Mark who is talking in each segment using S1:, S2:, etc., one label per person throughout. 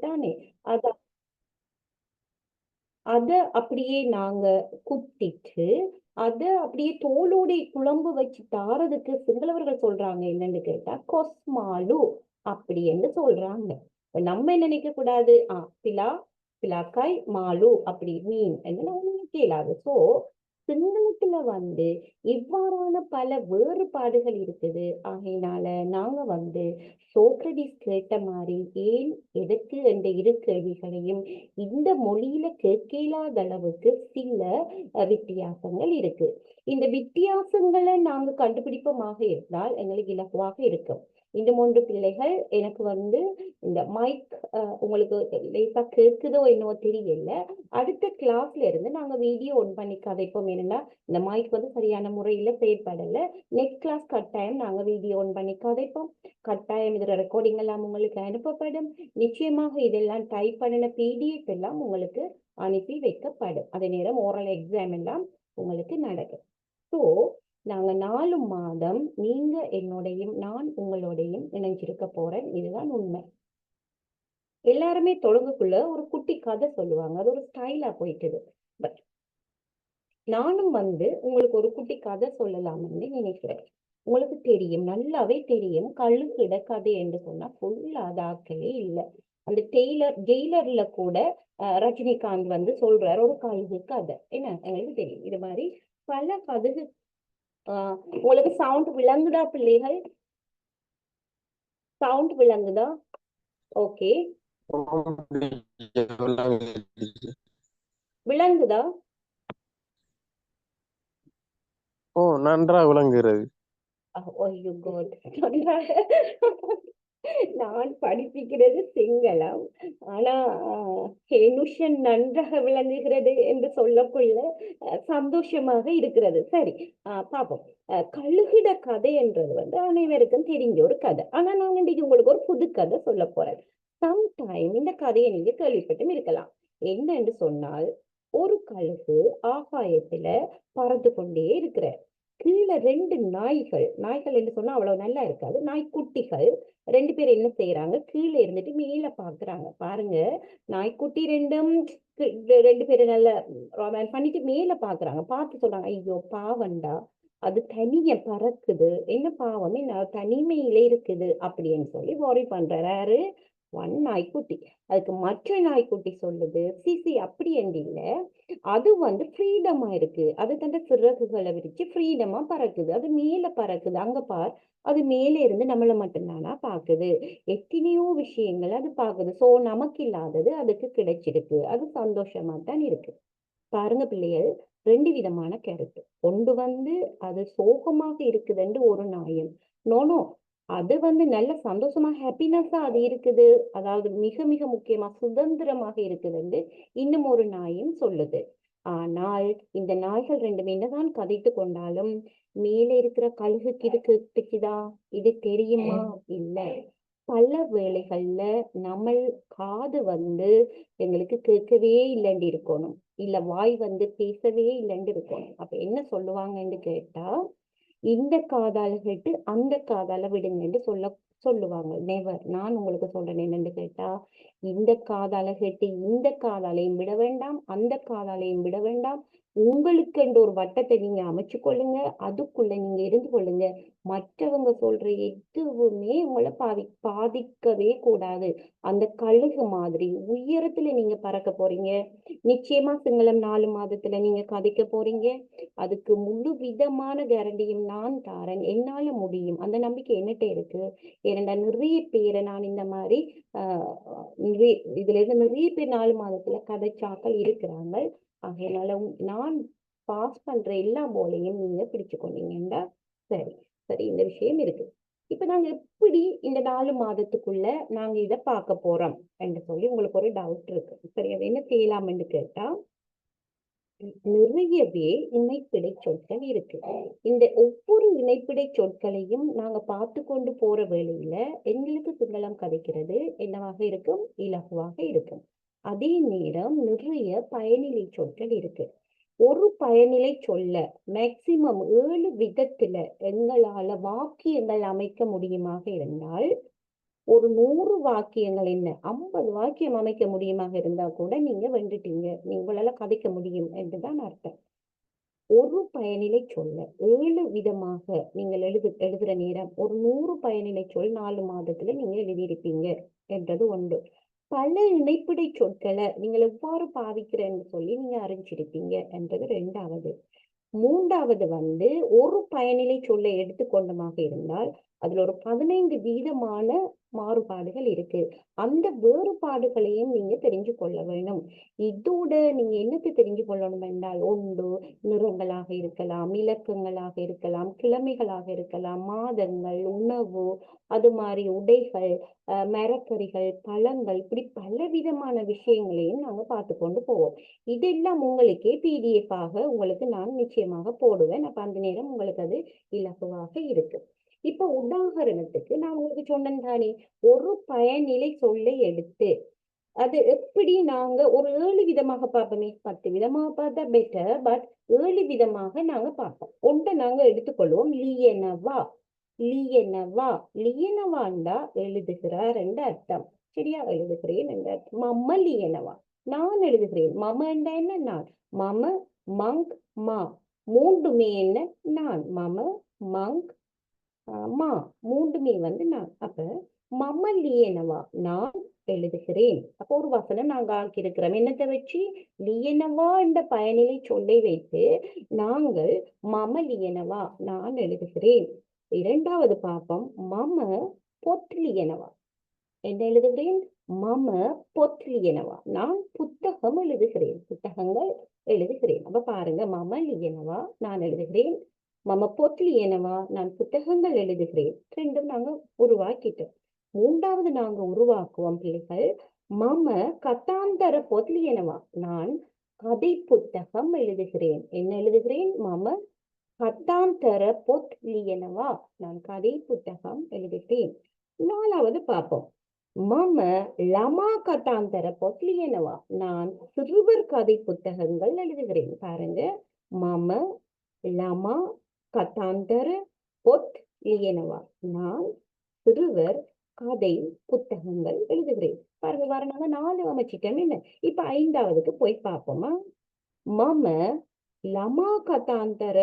S1: தானே. அத அத அப்படியே நாங்க குத்திட்டு, அத அப்படியே தோலோட குழம்பு வச்சு தாரதுக்கு சிங்களவர்கள் சொல்றாங்க என்னன்னு கேட்டா, கொஸ்மாலு அப்படின்னு சொல்றாங்க. இப்ப நம்ம என்ன நினைக்கக் கூடாது, பிலா, பிலாக்காய், மாலு அப்படி மீன் என்று நம்ம நினைக்க இயலாது. சிங்களத்துல இவ்வாறான பல வேறுபாடுகள் இருக்குது. ஆகையினால நாங்க சோக்ரடிஸ் கேட்ட மாரி ஏன், எதற்கு என்ற இரு கேள்விகளையும் இந்த மொழியில கேட்க இயலாத அளவுக்கு சில வித்தியாசங்கள் இருக்கு. இந்த வித்தியாசங்களை நாங்க கண்டுபிடிப்போமாக இருந்தால் எங்களுக்கு இலகுவாக இருக்கும். இந்த 3 பிள்ளைகள் எனக்கு இந்த மைக் உங்களுக்கு லேசா கேக்குதோ என்னவோ தெரியல. அடுத்த கிளாஸ்ல இருந்து நாங்க வீடியோ ஒன் பண்ணி கதைப்போம். என்னன்னா இந்த மைக் சரியான முறையில செயற்படல. நெக்ஸ்ட் கிளாஸ் கட்டாயம் நாங்க வீடியோ ஒன் பண்ணி கதைப்போம். கட்டாயம் இதுல ரெக்கார்டிங் எல்லாம் உங்களுக்கு அனுப்பப்படும். நிச்சயமாக இதெல்லாம் டைப் பண்ணின பிடிஎஃப் எல்லாம் உங்களுக்கு அனுப்பி வைக்கப்படும். அதே நேரம் ஓரல் எக்ஸாம் எல்லாம் உங்களுக்கு நடக்கும். ஸோ நாங்க 4 மாதம் நீங்க என்னோடையும் நான் உங்களோடையும் இணைஞ்சிருக்க போறேன். இதுதான் உண்மை. எல்லாருமே தொடங்கக்குள்ள ஒரு குட்டி கதை சொல்லுவாங்க. அது ஒரு ஸ்டைலா போயிட்டுது. பட் நானும் உங்களுக்கு ஒரு குட்டி கதை சொல்லலாம்னு நினைக்கிறேன். உங்களுக்கு தெரியும், நல்லாவே தெரியும், கழுகிட கதை என்று சொன்னா ஃபுல்லா அதாக்கவே இல்லை. அந்த ஜெயிலர்ல கூட ரஜினிகாந்த் சொல்றாரு ஒரு கழுகு கதை. என்ன எங்களுக்கு தெரியும். இது மாதிரி பல கதைகள். உங்களுக்கு சவுண்ட் விளங்குதா பிள்ளைகள்? சவுண்ட் விளங்குதா? ஓகே, விளங்குதா?
S2: ஓ, நன்றாக விளங்குகிறது.
S1: நான் படிப்பிக்கிறது சிங்களம். ஆனா ஹேனுஷன் நன்றாக விளங்குகிறது என்று சொல்லக்குள்ள சந்தோஷமாக இருக்கிறது. சரி, பாப்போம். கழுகிட கதை என்றது அனைவருக்கும் தெரிஞ்ச ஒரு கதை. ஆனா நான் இன்னைக்கு உங்களுக்கு ஒரு புது கதை சொல்ல போறேன். சம்டைம் இந்த கதையை நீங்க கேள்விப்பட்டும் இருக்கலாம். என்னன்னு சொன்னால், ஒரு கழுகு ஆகாயத்துல பறந்து கொண்டே இருக்கிற கீழே 2 நாய்கள், நாய்கள் என்று சொன்னா அவ்வளவு நல்லா இருக்காது, நாய்க்குட்டிகள் 2 பேர் என்ன செய்யறாங்க, கீழே இருந்துட்டு மேல பாக்குறாங்க. பாருங்க, நாய்க்குட்டி 2ம் 2 பேரும் நல்ல ரொமான்ஸ் பண்ணிட்டு மேல பாக்குறாங்க. பார்த்து சொல்றாங்க, ஐயோ பாவண்டா, அது தனிய பறக்குது, என்ன பாவம், என்ன தனிமையில இருக்குது அப்படின்னு சொல்லி worry பண்றாரு ஒன் நாய்க்குட்டி. அதுக்கு மற்ற நாய்க்குட்டி சொல்லுது, சிசி அப்படி என்று இல்ல, அது ஃப்ரீடமா இருக்கு, அது தந்த சிறகுகளை விரிச்சு ஃப்ரீடமா பறக்குது, அது மேல பறக்குது, அங்க பார், அது மேல இருந்து நம்மள மட்டும்தானா பாக்குது, எத்தனையோ விஷயங்கள் அது பாக்குது. சோ நமக்கு இல்லாதது அதுக்கு கிடைச்சிருக்கு, அது சந்தோஷமா தான் இருக்கு. பாருங்க பிள்ளைகள், 2 விதமான கருத்து. ஒன்று அது சோகமாக இருக்குதுன்னு ஒரு நியாயம். நோனோ, அது நல்ல சந்தோஷமா ஹாப்பினஸா அது இருக்குது, அதாவது மிக மிக முக்கியமா சுதந்திரமாக இருக்குதுன்னு இன்னும் ஒரு நாயும் சொல்லுது. ஆனால் இந்த நாய்கள் 2மே என்னதான் கதைத்து கொண்டாலும் மேலே இருக்கிற கழுகுக்கு இது கேட்டுக்குதா, இது தெரியுமா? இல்ல. பல வேளைகள்ல நம்ம காது எங்களுக்கு கேட்கவே இல்லைன்னு இருக்கணும், இல்ல வாய் பேசவே இல்லைன்னு இருக்கணும். அப்ப என்ன சொல்லுவாங்கன்னு கேட்டா, இந்த காதால கேட்டு அந்த காதால விடுங்கன்னு சொல்லுவாங்க. நெவர். நான் உங்களுக்கு சொல்றேன் என்னன்னு கேட்டா, இந்த காதால கேட்டு இந்த காதாலையும் விட வேண்டாம், அந்த காதாலையும் விட வேண்டாம். உங்களுக்கு என்ற ஒரு வட்டத்தை நீங்க அமைச்சு கொள்ளுங்க, அதுக்குள்ள நீங்க இருந்து கொள்ளுங்க. மற்றவங்க சொல்ற எதுவுமே உங்களை பாதிக்கவே கூடாது. அந்த கழுகு மாதிரி உயரத்துல நீங்க பறக்க போறீங்க. நிச்சயமா சிங்களம் 4 மாதத்துல நீங்க கதைக்க போறீங்க. அதுக்கு முழு விதமான கேரண்டியும் நான் தாரேன். என்னால முடியும். அந்த நம்பிக்கை என்னட்ட இருக்கு. ஏனென்றா நிறைய பேரை நான் இந்த மாதிரி ஆஹ் இதுல இருந்து நிறைய பேர் 4 மாதத்துல கதைச்சாக்கள் இருக்கிறாங்க. ஆகையினால நான் பாஸ் பண்ற எல்லா போலையும் நீங்க பிடிச்சு கொண்டீங்கன்னா சரி. சரி, இந்த விஷயம் இருக்கு. இப்ப நாங்க எப்படி இந்த 4 மாதத்துக்குள்ள நாங்க இதை பார்க்க போறோம் என்று சொல்லி உங்களுக்கு ஒரு டவுட் இருக்கு. சரி, அதை என்ன செய்யலாம்னு கேட்டா, நிறையவே இணைப்பிடை சொற்கள் இருக்கு. இந்த ஒவ்வொரு இணைப்பிடை சொற்களையும் நாங்க பார்த்து கொண்டு போற வேளையில எங்களுக்கு சிங்களம் கதைக்கிறது என்னவாக இருக்கும், இலகுவாக இருக்கும். அதே நேரம் நிறைய பயனிலை சொற்கள் இருக்கு. ஒரு பயனிலை சொல்ல மேக்சிமம் 7 விதத்துல எங்களால வாக்கியங்கள் அமைக்க முடியுமாக இருந்தால் ஒரு 100 வாக்கியங்கள் என்ன 50 வாக்கியம் அமைக்க முடியுமாக இருந்தா கூட நீங்க வென்றுட்டீங்க, உங்களால கதைக்க முடியும் என்றுதான் அர்த்தம். ஒரு பயனிலை சொல்ல 7 விதமாக நீங்கள் எழுதுற நேரம் ஒரு 100 பயனிலை சொல் 4 மாதத்துல நீங்க எழுதியிருப்பீங்க என்றது ஒன்று. பல இணைப்பிடை சொற்களை நீங்கள் எவ்வாறு பாவிக்கிறேன்னு சொல்லி நீங்க அறிஞ்சிருப்பீங்க என்றது 2வது. 3வது ஒரு பயனிலை சொல்லை எடுத்துக்கொண்டமாக இருந்தால் அதுல ஒரு 15 வீதமான மாறுபாடுகள் இருக்கு. அந்த வேறுபாடுகளையும் நீங்க தெரிஞ்சு கொள்ள வேணும். இதோட நீங்க என்னத்தை தெரிஞ்சு கொள்ளணும் என்றால், ஒன்று நிறங்களாக இருக்கலாம், இலக்கங்களாக இருக்கலாம், கிழமைகளாக இருக்கலாம், மாதங்கள், உணவு, அது மாதிரி உடைகள், மரக்கறிகள், பழங்கள், இப்படி பலவிதமான விஷயங்களையும் நாங்க பார்த்து கொண்டு போவோம். இதெல்லாம் உங்களுக்கே PDF ஆக உங்களுக்கு நான் நிச்சயமாக போடுவேன். அப்ப அந்த நேரம் உங்களுக்கு அது இலகுவாக இருக்கு. இப்ப உதாரணத்துக்கு நான் உங்களுக்கு சொன்னேன் தானே, ஒரு பயனிலை சொல்லை எடுத்து அது எப்படி நாங்க ஒரு 7 விதமாக பார்ப்போமே, 10 விதமாக பார்த்தா பெட்டர், பட் 7 விதமாக நாங்க பார்ப்போம். ஒன்றை நாங்க எடுத்துக்கொள்வோம், லியனவா. லியனவா லியனவாண்டா எழுதுகிறார் என்ற அர்த்தம். சரியா, எழுதுகிறேன் என்ற அர்த்தம். மம்ம லியனவா நான் எழுதுகிறேன். மம என்ற என்ன, நான். மம, மங்க், மா மூன்றுமே என்ன, நான். மம, மங்க், மா மூன்றுமே நான். அப்ப மம லியனவா நான் எழுதுகிறேன். அப்போ ஒரு வசனம் நாங்க ஆக்கியிருக்கிறோம். என்னத்தை வச்சு, லியனவா என்ற பயனிலை சொல்லை வைத்து நாங்கள் மம லியனவா நான் எழுதுகிறேன். 2வது பாப்பம், மம பொத்லியனவா என்ன எழுதுகிறேன், மம பொத்லியனவா நான் புத்தகம் எழுதுகிறேன், புத்தகங்கள் எழுதுகிறேன். அப்ப பாருங்க, மம லியனவா நான் எழுதுகிறேன், மம பொத்லியனவா நான் புத்தகங்கள் எழுதுகிறேன். ரெண்டும் நாங்க உருவாக்கிட்டோம். 3வது நாங்க உருவாக்குவோம் பிள்ளைகள், மம கதாந்தர பொத்லியனவா நான் கதை புத்தகம் எழுதுகிறேன். என்ன எழுதுகிறேன், மம கதாந்தர பொத்லியனவா நான் கதை புத்தகம் எழுதுகிறேன். 4வது பார்ப்போம், மம லமா கதாந்தர பொத்லியனவா நான் சிறுவர் கதை புத்தகங்கள் எழுதுகிறேன். பாருங்க, மம லமா கதாந்தர பொத்லியனவா நான் சிறுவர் கதை புத்தகங்கள் எழுதுகிறேன். பாருங்க, நாங்க 4 அமைச்சிட்டோம். என்ன, இப்ப 5வதுக்கு போய் பார்ப்போமா. மம லமா கதாந்தர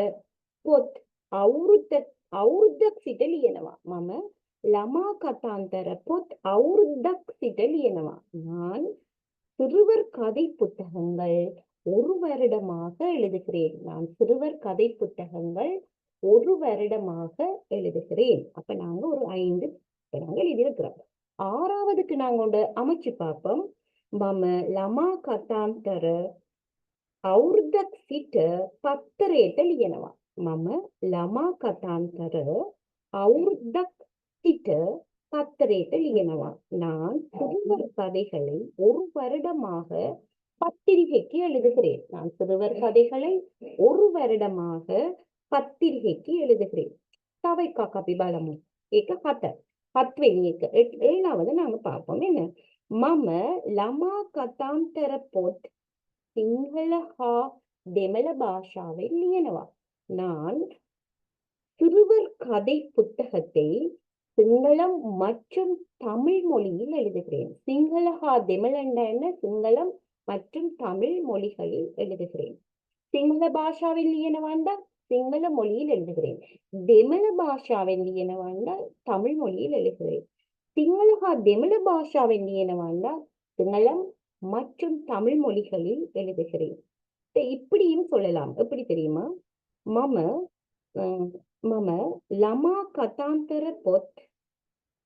S1: பொத் ಔರುದಕ್ ಸಿಟಲಿಯನವ. மம லமா கதாந்தர பொத் ஔருதக் சிட்டலியனவா நான் சிறுவர் கதை புத்தகங்கள் 1 வருடமாக எழுதுகிறேன். நான் சிறுவர் கதை புத்தகங்கள் 1 வருடமாக எழுதுகிறேன். அப்ப நாங்க ஒரு 5 நாங்க எழுதியிருக்கிறோம். 6வதுக்கு நாங்க ஒன்று அமைச்சு பார்ப்போம். மம லமா கதாந்தர ஔருதக் சிட்ட பத்தரேட்ட லியனவா. மம லமா கதாந்தர ஔருதக் சிட்ட பத்தரேட்ட லியனவா நான் சிறுவர் கதைகளை 1 வருடமாக பத்திரிகைக்கு எழுதுகிறேன். நான் சிறுவர் கதைகளை 1 வருடமாக பத்திரிகைக்கு எழுதுகிறேன். தவைக்கா கபிபாலமும் ஏக ஹத ஹத்வெனி ஏக. 7வது நாங்க பார்ப்போம். என்ன, மம லமா கதாந்தர பொத் சிங்கள ஹா දෙමළ பாஷாவை லியனவா நான் சிறுவர் கதை புத்தகத்தை சிங்களம் மற்றும் தமிழ் மொழியில் எழுதுகிறேன். சிங்களஹா දෙමළ என்ன, சிங்களம் மற்றும் தமிழ் மொழிகளில் எழுதுகிறேன். சிங்கள பாஷாவில் லியனவாண்டா சிங்கள மொழியில் எழுதுகிறேன். දෙමළ பாஷாவில் லியனவாண்டா தமிழ் மொழியில் எழுதுகிறேன். சிங்களஹா දෙමළ பாஷாவில் லியனவாண்டா சிங்களம் மற்றும் தமிழ் மொழிகளில் எழுதுகிறேன். இப்படியும் சொல்லலாம். எப்படி தெரியுமா, மம මම ළමා කතාන්තර පොත්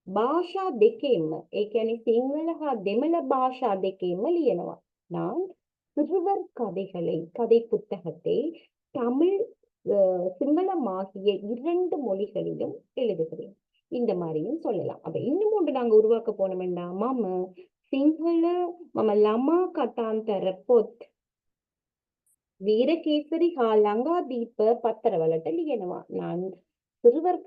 S1: භාෂා දෙකේම, ඒ කියන්නේ සිංහල හා දෙමළ භාෂා දෙකේම லியனவா நான் சிறுவர் கதைகளை கதை புத்தகத்தை தமிழ் சிங்களம் ஆகிய 2 மொழிகளிலும் எழுதுகிறேன். இந்த மாதிரியும் சொல்லலாம். அப்ப இன்னும் ஒன்று நாங்க உருவாக்க போனோம்னா, மம சிங்கள மம லமா கதாந்தர பொத் வீரகேசரி ஹா லங்காதீப பத்திரவலட்ட லியனவா நான் சிறுவர்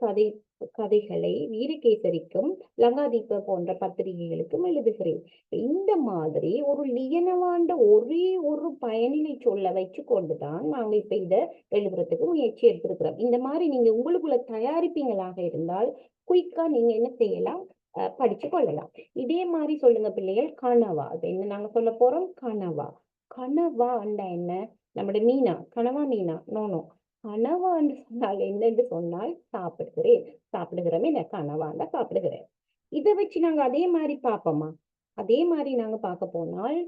S1: கதைகளை வீரகேசரிக்கும் லங்காதீப போன்ற பத்திரிகைகளுக்கும் எழுதுகிறேன். இந்த மாதிரி ஒரு லியனவாண்ட ஒரே ஒரு பயனிலை சொல்ல வச்சு கொண்டுதான் நாங்க இப்ப இதை எழுதுறதுக்கு முயற்சி எடுத்திருக்கிறோம். இந்த மாதிரி நீங்க உங்களுக்குள்ள தயாரிப்பீங்களாக இருந்தால் குயிக்கா நீங்க என்ன செய்யலாம், படிச்சு கொள்ளலாம். இதே மாதிரி சொல்லுங்க பிள்ளைகள், கனவா. அது என்ன நாங்க சொல்ல போறோம்? கனவா. கனவா அண்டா என்ன? நம்முடைய மீனா, கனவா மீனா? No no. கனவா என்று சொன்னால் என்ன என்று சொன்னால் சாப்பிடுகிறேன். சாப்பிடுகிறோம் என்ன? கனவாண்டா சாப்பிடுகிறேன். இதை வச்சு நாங்க அதே மாதிரி பார்ப்போமா? அதே மாதிரி நாங்க பார்க்க போனால்,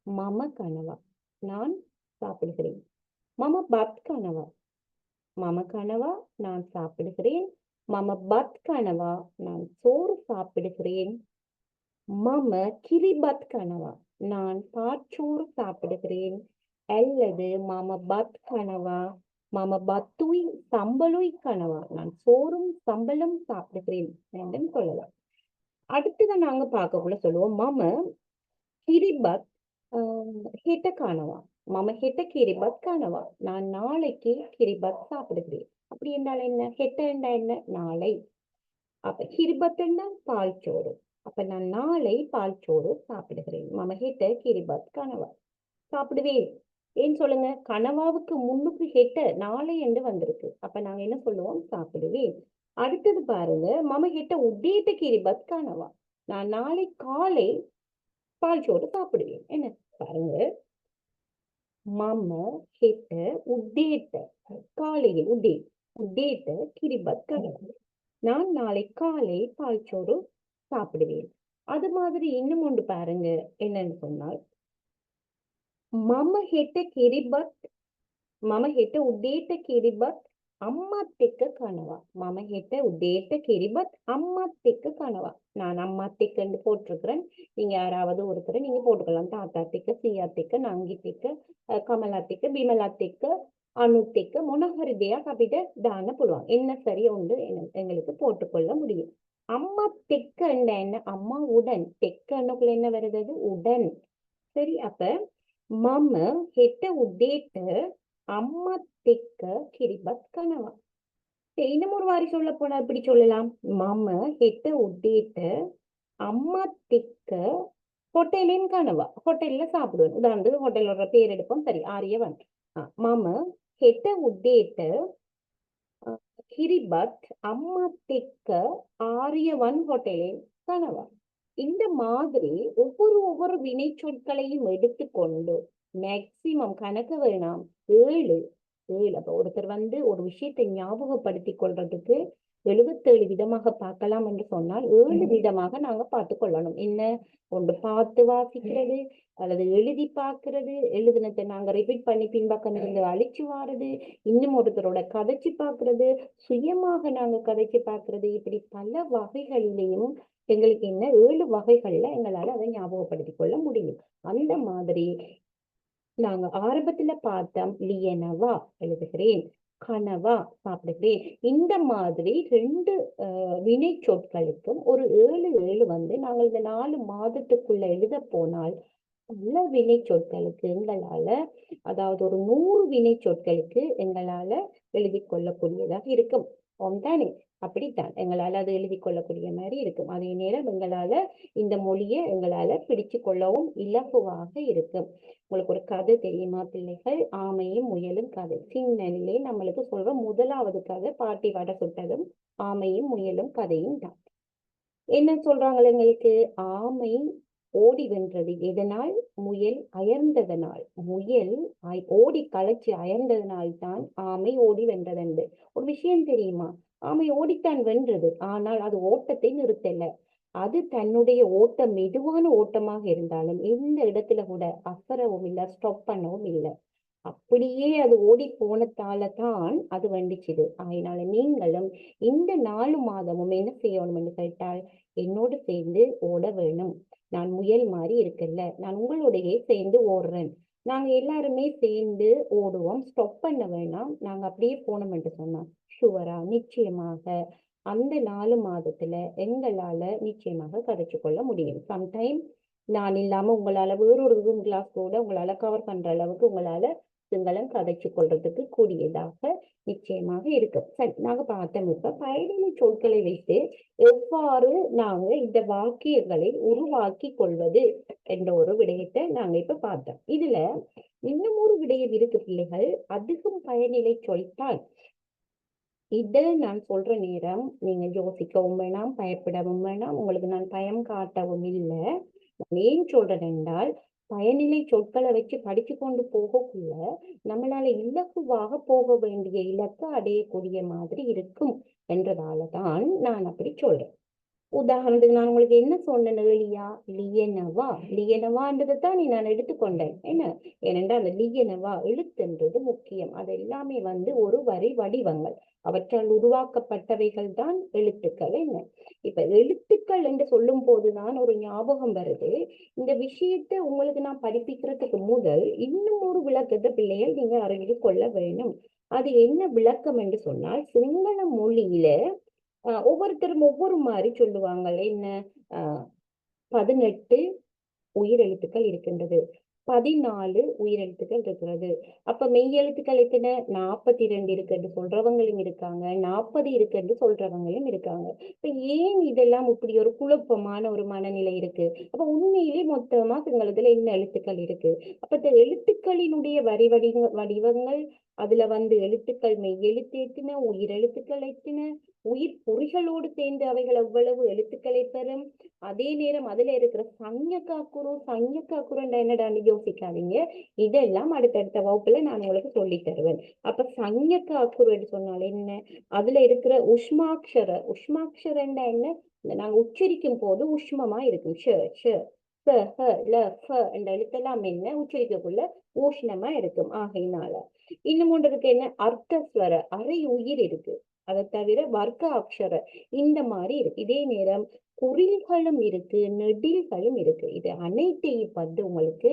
S1: மம கனவா, நான் சாப்பிடுகிறேன். மம பத் கனவா, மம கனவா, நான் சாப்பிடுகிறேன். மம பத் கனவா, நான் சோறு சாப்பிடுகிறேன். மம கிரிபத் கனவா, நான் பாச்சோறு சாப்பிடுகிறேன். அல்லது மம பத் கனவா, மம பத்துய் சம்பளுய் கனவா, நான் சோறும் சம்பளம் சாப்பிடுகிறேன் என்று சொல்லலாம். அடுத்ததான் நாங்க பார்க்கக்குள்ள சொல்லுவோம், மம கிரிபத் ஹெட்ட கனவா, மம ஹெட்ட கிரிபத் கனவா, நான் நாளைக்கு கிரிபத் சாப்பிடுகிறேன். அப்படி என்றால் என்ன? ஹெட்ட என்றால் என்ன? நாளை. அப்ப கிரிபத் என்றால் பால் சோறு. அப்ப நான் நாளை பால் சோறு சாப்பிடுகிறேன். மம ஹெட்ட கிரிபத் கனவா, சாப்பிடுவேன். ஏன் சொல்லுங்க? கனவாவுக்கு முன்னுக்கு ஹெட்ட நாளை என்று வந்திருக்கு. அப்ப நாங்க என்ன சொல்லுவோம்? சாப்பிடுவேன். அடுத்தது பாருங்க, மம ஹெட்ட உடேட்ட கிரிபத் கனவா, நான் நாளை காலை பால் சோறு சாப்பிடுவேன். என்ன பாருங்க, மம ஹெட்ட உடேட்ட, காலையில் உடேட்ட கிரிபத் கனவா, நான் நாளை காலை பால் சோறு சாப்பிடுவேன். அது மாதிரி இன்னும் ஒன்று பாருங்க, என்னன்னு சொன்னால், மம ஹெட்ட கிரிபத், මම හෙට උදේට කිරිබත් අම්මත් එක්ක කනවා. මම හෙට උදේට කිරිබත් அம்மாத் எக்க கனவா. நான் அம்மாத் எக்கன்னு போட்டிருக்கிறேன். நீங்க யாராவது ஒருத்தரை நீங்க போட்டுக்கலாம். தாத்தாத் எக்க, සියාත් එක්ක, නංගිත් එක්ක, කමලත් එක්ක, බිමලත් එක්ක, අනුත් එක්ක මොන හරි දෙයක් අපිට දාන්න පුළුවන්. என்ன சரி உண்டு எங்களுக்கு போட்டுக்கொள்ள முடியும். அம்மாத் எக்க என்ன? அம்மா உடன். தெக்கன்னுக்குள்ள என்ன வருது? உடன். சரி, அப்ப மம හෙට උදේට அம்மாத் எக்க கிரிபத் கனவா. இன்னும் ஒரு வாரி சொல்ல போனா இப்படி சொல்லலாம், மம හෙට උදේට அம்மாத் எக்க ஹோட்டலின் கனவா. ஹோட்டல்ல சாப்பிடுவேன். உதாரணத்துக்கு ஹோட்டலோட பேர் எடுப்போம். சரி, ஆரியவன். மம හෙට උදේට கிரிபத் அம்மாத் எக்க ஆரியவன் ஹோட்டலின் கனவா. இந்த மாதிரி ஒவ்வொரு வினை சொற்களையும் எடுத்துக்கொண்டு மேக்சிமம் கணக்கு வேணாம் 7 அப்ப ஒருத்தர் ஒரு விஷயத்தை ஞாபகப்படுத்தி கொள்றதுக்கு 77 விதமாக பார்க்கலாம் என்று சொன்னால் 7 விதமாக நாங்க பார்த்து கொள்ளணும். என்ன? ஒன்று பார்த்து வாசிக்கிறது, அல்லது எழுதி பார்க்கிறது, எழுதினத்தை நாங்க ரிப்பீட் பண்ணி பின்பக்கம் இருந்து அழிச்சு வாரது, இன்னும் ஒருத்தரோட கதைச்சு பார்க்கிறது, சுயமாக நாங்க கதைச்சு பார்க்கிறது, இப்படி பல வகைகளிலேயும் எங்களுக்கு என்ன 7 வகைகள்ல எங்களால அதை ஞாபகப்படுத்தி கொள்ள முடியும். அந்த மாதிரி நாங்க ஆரம்பத்துல பார்த்தோம், லியனவா எழுதுகிறேன், கனவா சாப்பிடுகிறேன். இந்த மாதிரி 2 வினை சொற்களுக்கும் ஒரு 7 நாங்கள் இந்த 4 மாதத்துக்குள்ள எழுத போனால் பல வினை சொற்களுக்கு எங்களால, அதாவது ஒரு 100 வினை சொற்களுக்கு எங்களால எழுதி கொள்ளக்கூடியதாக இருக்கும். தானே? அப்படித்தான் எங்களால அது எழுதி கொள்ளக்கூடிய மாதிரி இருக்கும். அதே நேரம் எங்களால இந்த மொழியை எங்களால பிடிச்சு கொள்ளவும் இலகுவாக இருக்கும். உங்களுக்கு ஒரு கதை தெரியுமா பிள்ளைகள்? ஆமையும் முயலும் கதை. சின்னனிலே நம்மளுக்கு சொல்ற முதலாவது கதை பாட்டி வடை சுட்டதும் ஆமையும் முயலும் கதையும் தான். என்ன சொல்றாங்க எங்களுக்கு? ஆமை ஓடி வென்றது எதனால்? முயல் அயர்ந்ததனால். முயல் ஓடி களைச்சு அயர்ந்ததனால் தான் ஆமை ஓடி வென்றதென்று. ஒரு விஷயம் தெரியுமா? ஆமை ஓடித்தான் வென்றது, ஆனால் அது ஓட்டத்தை நிறுத்தல. அது தன்னுடைய ஓட்டம் மெதுவான ஓட்டமாக இருந்தாலும் எந்த இடத்துல கூட அசரவும் இல்லை, ஸ்டாப் பண்ணவும் இல்லை. அப்படியே அது ஓடி போனதால தான் அது வந்துச்சுது. அதனால நீங்களும் இந்த 4 மாதமும் என்ன செய்யணும் என்று கேட்டால், என்னோடு சேர்ந்து ஓட வேணும். நான் முயல் மாதிரி இருக்கல, நான் உங்களோடையே சேர்ந்து ஓடுறேன். நாங்க எல்லாருமே சேர்ந்து ஓடுவோம், ஸ்டாப் பண்ண வேணாம். நாங்க அப்படியே போனோம் என்று சொன்னா ஷுவரா நிச்சயமாக அந்த 4 மாதத்துல எங்களால நிச்சயமாக கதைச்சு கொள்ள முடியும். சம்டைம் நான் இல்லாம உங்களால வேறொரு ரூம் கிளாஸ் கூட உங்களால கவர் பண்ற அளவுக்கு உங்களால சிங்களம் கதைச்சு கொள்றதுக்கு கூடியதாக நிச்சயமாக இருக்கும். சரி, நாங்க பார்த்தோம் இப்ப பயனிலை சொற்களை வைத்து எவ்வாறு நாங்க இந்த வாக்கியங்களை உருவாக்கி கொள்வது என்ற ஒரு விடயத்தை நாங்க இப்ப பார்த்தோம். இதுல இன்னும் ஒரு விடயம் இருக்கு பிள்ளைகள். அதிகம் பயனிலை சொல்லிட்டால் இதை நான் சொல்ற நேரம் நீங்க யோசிக்கவும் வேணாம், பயப்படவும் வேணாம், உங்களுக்கு நான் பயம் காட்டவும் இல்லை. நான் ஏன் சொல்றேன் என்றால், பயனிலை சொற்களை வச்சு படிச்சு கொண்டு போகக்குள்ள நம்மளால இலகுவாக போக வேண்டிய இலக்கை அடையக்கூடிய மாதிரி இருக்கும் என்றதால தான் நான் அப்படி சொல்றேன். உதாரணத்துக்கு நான் உங்களுக்கு என்ன சொன்னேன் ஏலியா, லியனவா லியனவான்றதை தான் நான் எடுத்துக்கொண்டேன். என்ன ஏனென்றால் அந்த லியனவா எழுத்துன்றது முக்கியம். அது எல்லாமே ஒரு வரி வடிவங்கள், அவற்றால் உருவாக்கப்பட்டவைகள் தான் எழுத்துக்கள். என்ன இப்ப எழுத்துக்கள் என்று சொல்லும் போதுதான் ஒரு ஞாபகம் வருது. இந்த விஷயத்தை உங்களுக்கு நான் படிப்பிக்கிறதுக்கு முதல் இன்னும் ஒரு விளக்கத்தை பிள்ளைகள் நீங்க அறிந்து கொள்ள வேணும். அது என்ன விளக்கம் என்று சொன்னால், சிங்கள மொழியில ஒவ்வொருத்தரும் ஒவ்வொரு மாதிரி சொல்லுவாங்க. என்ன 18 உயிரெழுத்துக்கள் இருக்கின்றது, 14 உயிரெழுத்துக்கள் இருக்கிறது. அப்ப மெய்யெழுத்துக்கள் எத்தனை? 42 இருக்குன்னு சொல்றவங்களும் இருக்காங்க, 40 இருக்குன்னு சொல்றவங்களும் இருக்காங்க. இப்ப ஏன் இதெல்லாம் இப்படி ஒரு குழப்பமான ஒரு மனநிலை இருக்கு? அப்ப உண்மையிலே மொத்தமா சிங்களத்துல என்ன எழுத்துக்கள் இருக்கு? அப்ப இந்த எழுத்துக்களினுடைய வடிவங்கள், அதுல எழுத்துக்கள் மெய்யெழுத்து எத்தனை, உயிரெழுத்துக்கள் எத்தனை, உயிர் பொறிகளோடு சேர்ந்து அவைகள் எவ்வளவு எழுத்துக்களை பெறும். அதே நேரம் அதுல இருக்கிற சஞ்சக்காக்குறண்டா என்னடான்னு யோசிக்காதீங்க. இதெல்லாம் அடுத்தடுத்த வகுப்புல நான் உங்களுக்கு சொல்லி தருவேன். அப்ப சஞ்சக்காக்குறன்னு சொன்னால் என்ன, அதுல இருக்கிற உஷ்மாட்சரண்டா என்ன, நாங்க உச்சரிக்கும் போது உஷ்மமா இருக்கும். ஷ ஷ ச ஹ ல ஃப என்ற எழுத்தெல்லாம் என்ன உச்சரிக்கக்குள்ள ஊஷ்ணமா இருக்கும். ஆகையினால இன்னும் ஒன்றுக்கு என்ன, அர்த்தஸ்வர அரை உயிர் இருக்கு. அதை தவிர வர்க்க அக்ஷர இந்த மாதிரி இருக்கு. இதே நேரம் குறில்களும் இருக்கு, நெடில்களும் இருக்கு. இது அனைத்தையும் உங்களுக்கு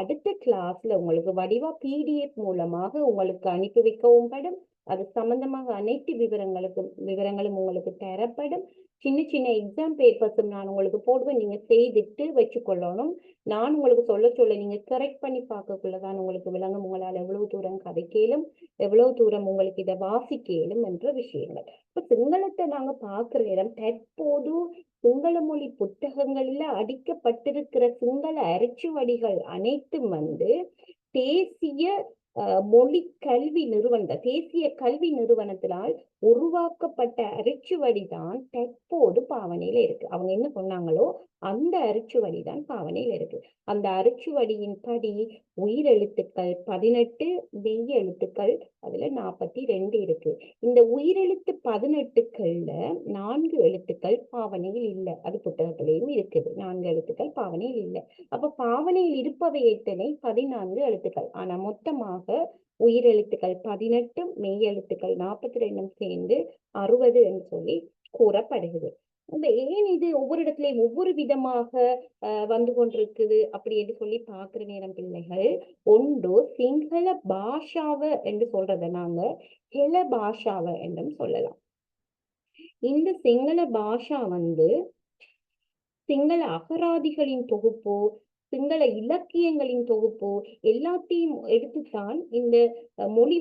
S1: அடுத்த கிளாஸ்ல உங்களுக்கு வடிவா PDF மூலமாக உங்களுக்கு அனுப்பி வைக்கவும் படும். அது சம்பந்தமாக அனைத்து விவரங்களும் உங்களுக்கு தரப்படும். சின்ன சின்ன எக்ஸாம் பேப்பர்ஸும் நான் உங்களுக்கு போடுவேன், நீங்க செய்துட்டு வச்சுக்கொள்ளணும். நான் உங்களுக்கு சொல்ல நீங்க கரெக்ட் பண்ணி பார்க்கக்குள்ளதான் உங்களுக்கு விளங்கும். உங்களால் எவ்வளவு தூரம் கதைக்கேலும், எவ்வளவு தூரம் உங்களுக்கு இதை வாசிக்கலும் என்ற விஷயங்கள். இப்ப சிங்களத்தை நாங்க பார்க்கிற இடம் தற்போது சிங்கள மொழி புத்தகங்களில் அடிக்கப்பட்டிருக்கிற சிங்கள அரிச்சுவடிகள் அனைத்தும் தேசிய தேசிய கல்வி நிறுவனத்தினால் உருவாக்கப்பட்ட அரிச்சுவடிதான் தற்போது பாவனையில இருக்கு. அவங்க என்ன சொன்னாங்களோ அந்த அரிச்சுவடிதான் பாவனையில இருக்கு. அந்த அரிச்சுவடியின் படி உயிரெழுத்துக்கள் 18, மெய் எழுத்துக்கள் அதுல 42 இருக்கு. இந்த உயிரெழுத்து 18கள்ல 4 எழுத்துக்கள் பாவனையில் இல்லை. அது புத்தகத்திலையும் இருக்குது, 4 எழுத்துக்கள் பாவனையில் இல்லை. அப்ப பாவனையில் இருப்பவை எத்தனை? 14 எழுத்துக்கள். ஆனா மொத்தமாக உயிரெழுத்துக்கள் 18, மெய் எழுத்துக்கள் 42 சேர்ந்து 60 என்று சொல்லி கூறப்படுகிறது. இந்த ஏன் இது ஒவ்வொரு இடத்துலயும் ஒவ்வொரு விதமாக வந்து கொண்டிருக்குது அப்படி என்று சொல்லி பார்க்கிற நேரம் பிள்ளைகள், ஒன்று சிங்கள பாஷாவ என்று சொல்றத நாங்க ஹெல பாஷாவ என்றும் சொல்லலாம். இந்த சிங்கள பாஷா சிங்கள அகராதிகளின் தொகுப்பு, சிங்கள இலக்கியங்களின் தொகுப்பு எல்லாத்தையும் எடுத்துத்தான் இந்த மொழி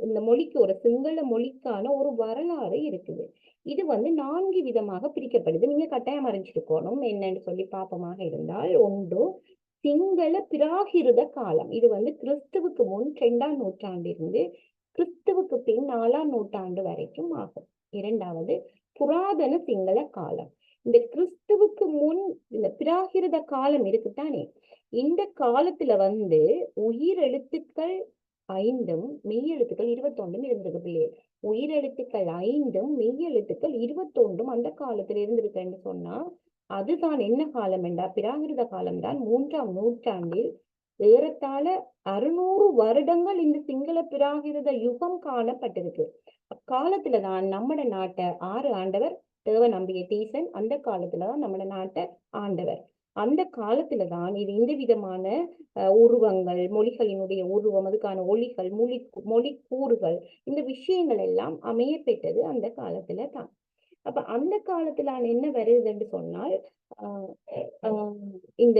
S1: இந்த மொழிக்கு ஒரு சிங்கள மொழிக்கான ஒரு வரலாறு இருக்குது. இது 4 விதமாக பிரிக்கப்படுது. நீங்க கட்டாயம் அறிஞ்சிருக்கணும் என்னன்னு சொல்லி பாப்பமாக இருந்தால், ஒன்று சிங்கள பிராகிருத காலம். இது கிறிஸ்துவுக்கு முன் 2ஆம் நூற்றாண்டிலிருந்து கிறிஸ்துவுக்கு பின் 4ஆம் நூற்றாண்டு வரைக்கும் ஆகும். இரண்டாவது புராதன சிங்கள காலம். இந்த கிறிஸ்துவுக்கு முன் இந்த பிராகிருத காலம் இருக்குத்தானே, இந்த காலத்துல உயிரெழுத்துக்கள் 5, மெய் எழுத்துக்கள் 21 இருந்திருக்கு பிள்ளைகள். உயிரெழுத்துக்கள் 5, மெய் எழுத்துக்கள் 21 அந்த காலத்துல இருந்திருக்குன்னு சொன்னா அதுதான் என்ன காலம் என்றா பிராகிருத காலம் தான். 3ஆம் நூற்றாண்டில் ஏறத்தாழ 600 வருடங்கள் இந்த சிங்கள பிராகிருத யுகம் காணப்பட்டிருக்கு. அக்காலத்துலதான் நம்மட நாட்டை 6 ஆண்டவர் தேவ நம்பிய தீசன் அந்த காலத்துலதான் நம்மட நாட்டை ஆண்டவர். அந்த காலத்துலதான் இது இந்த விதமான உருவங்கள், மொழிகளினுடைய உருவம், அதுக்கான ஒலிகள், மொழி கூறுகள், இந்த விஷயங்கள் எல்லாம் அமைய பெற்றது அந்த காலத்துல தான். அப்ப அந்த காலத்துல என்ன வருதுன்னு சொன்னால், இந்த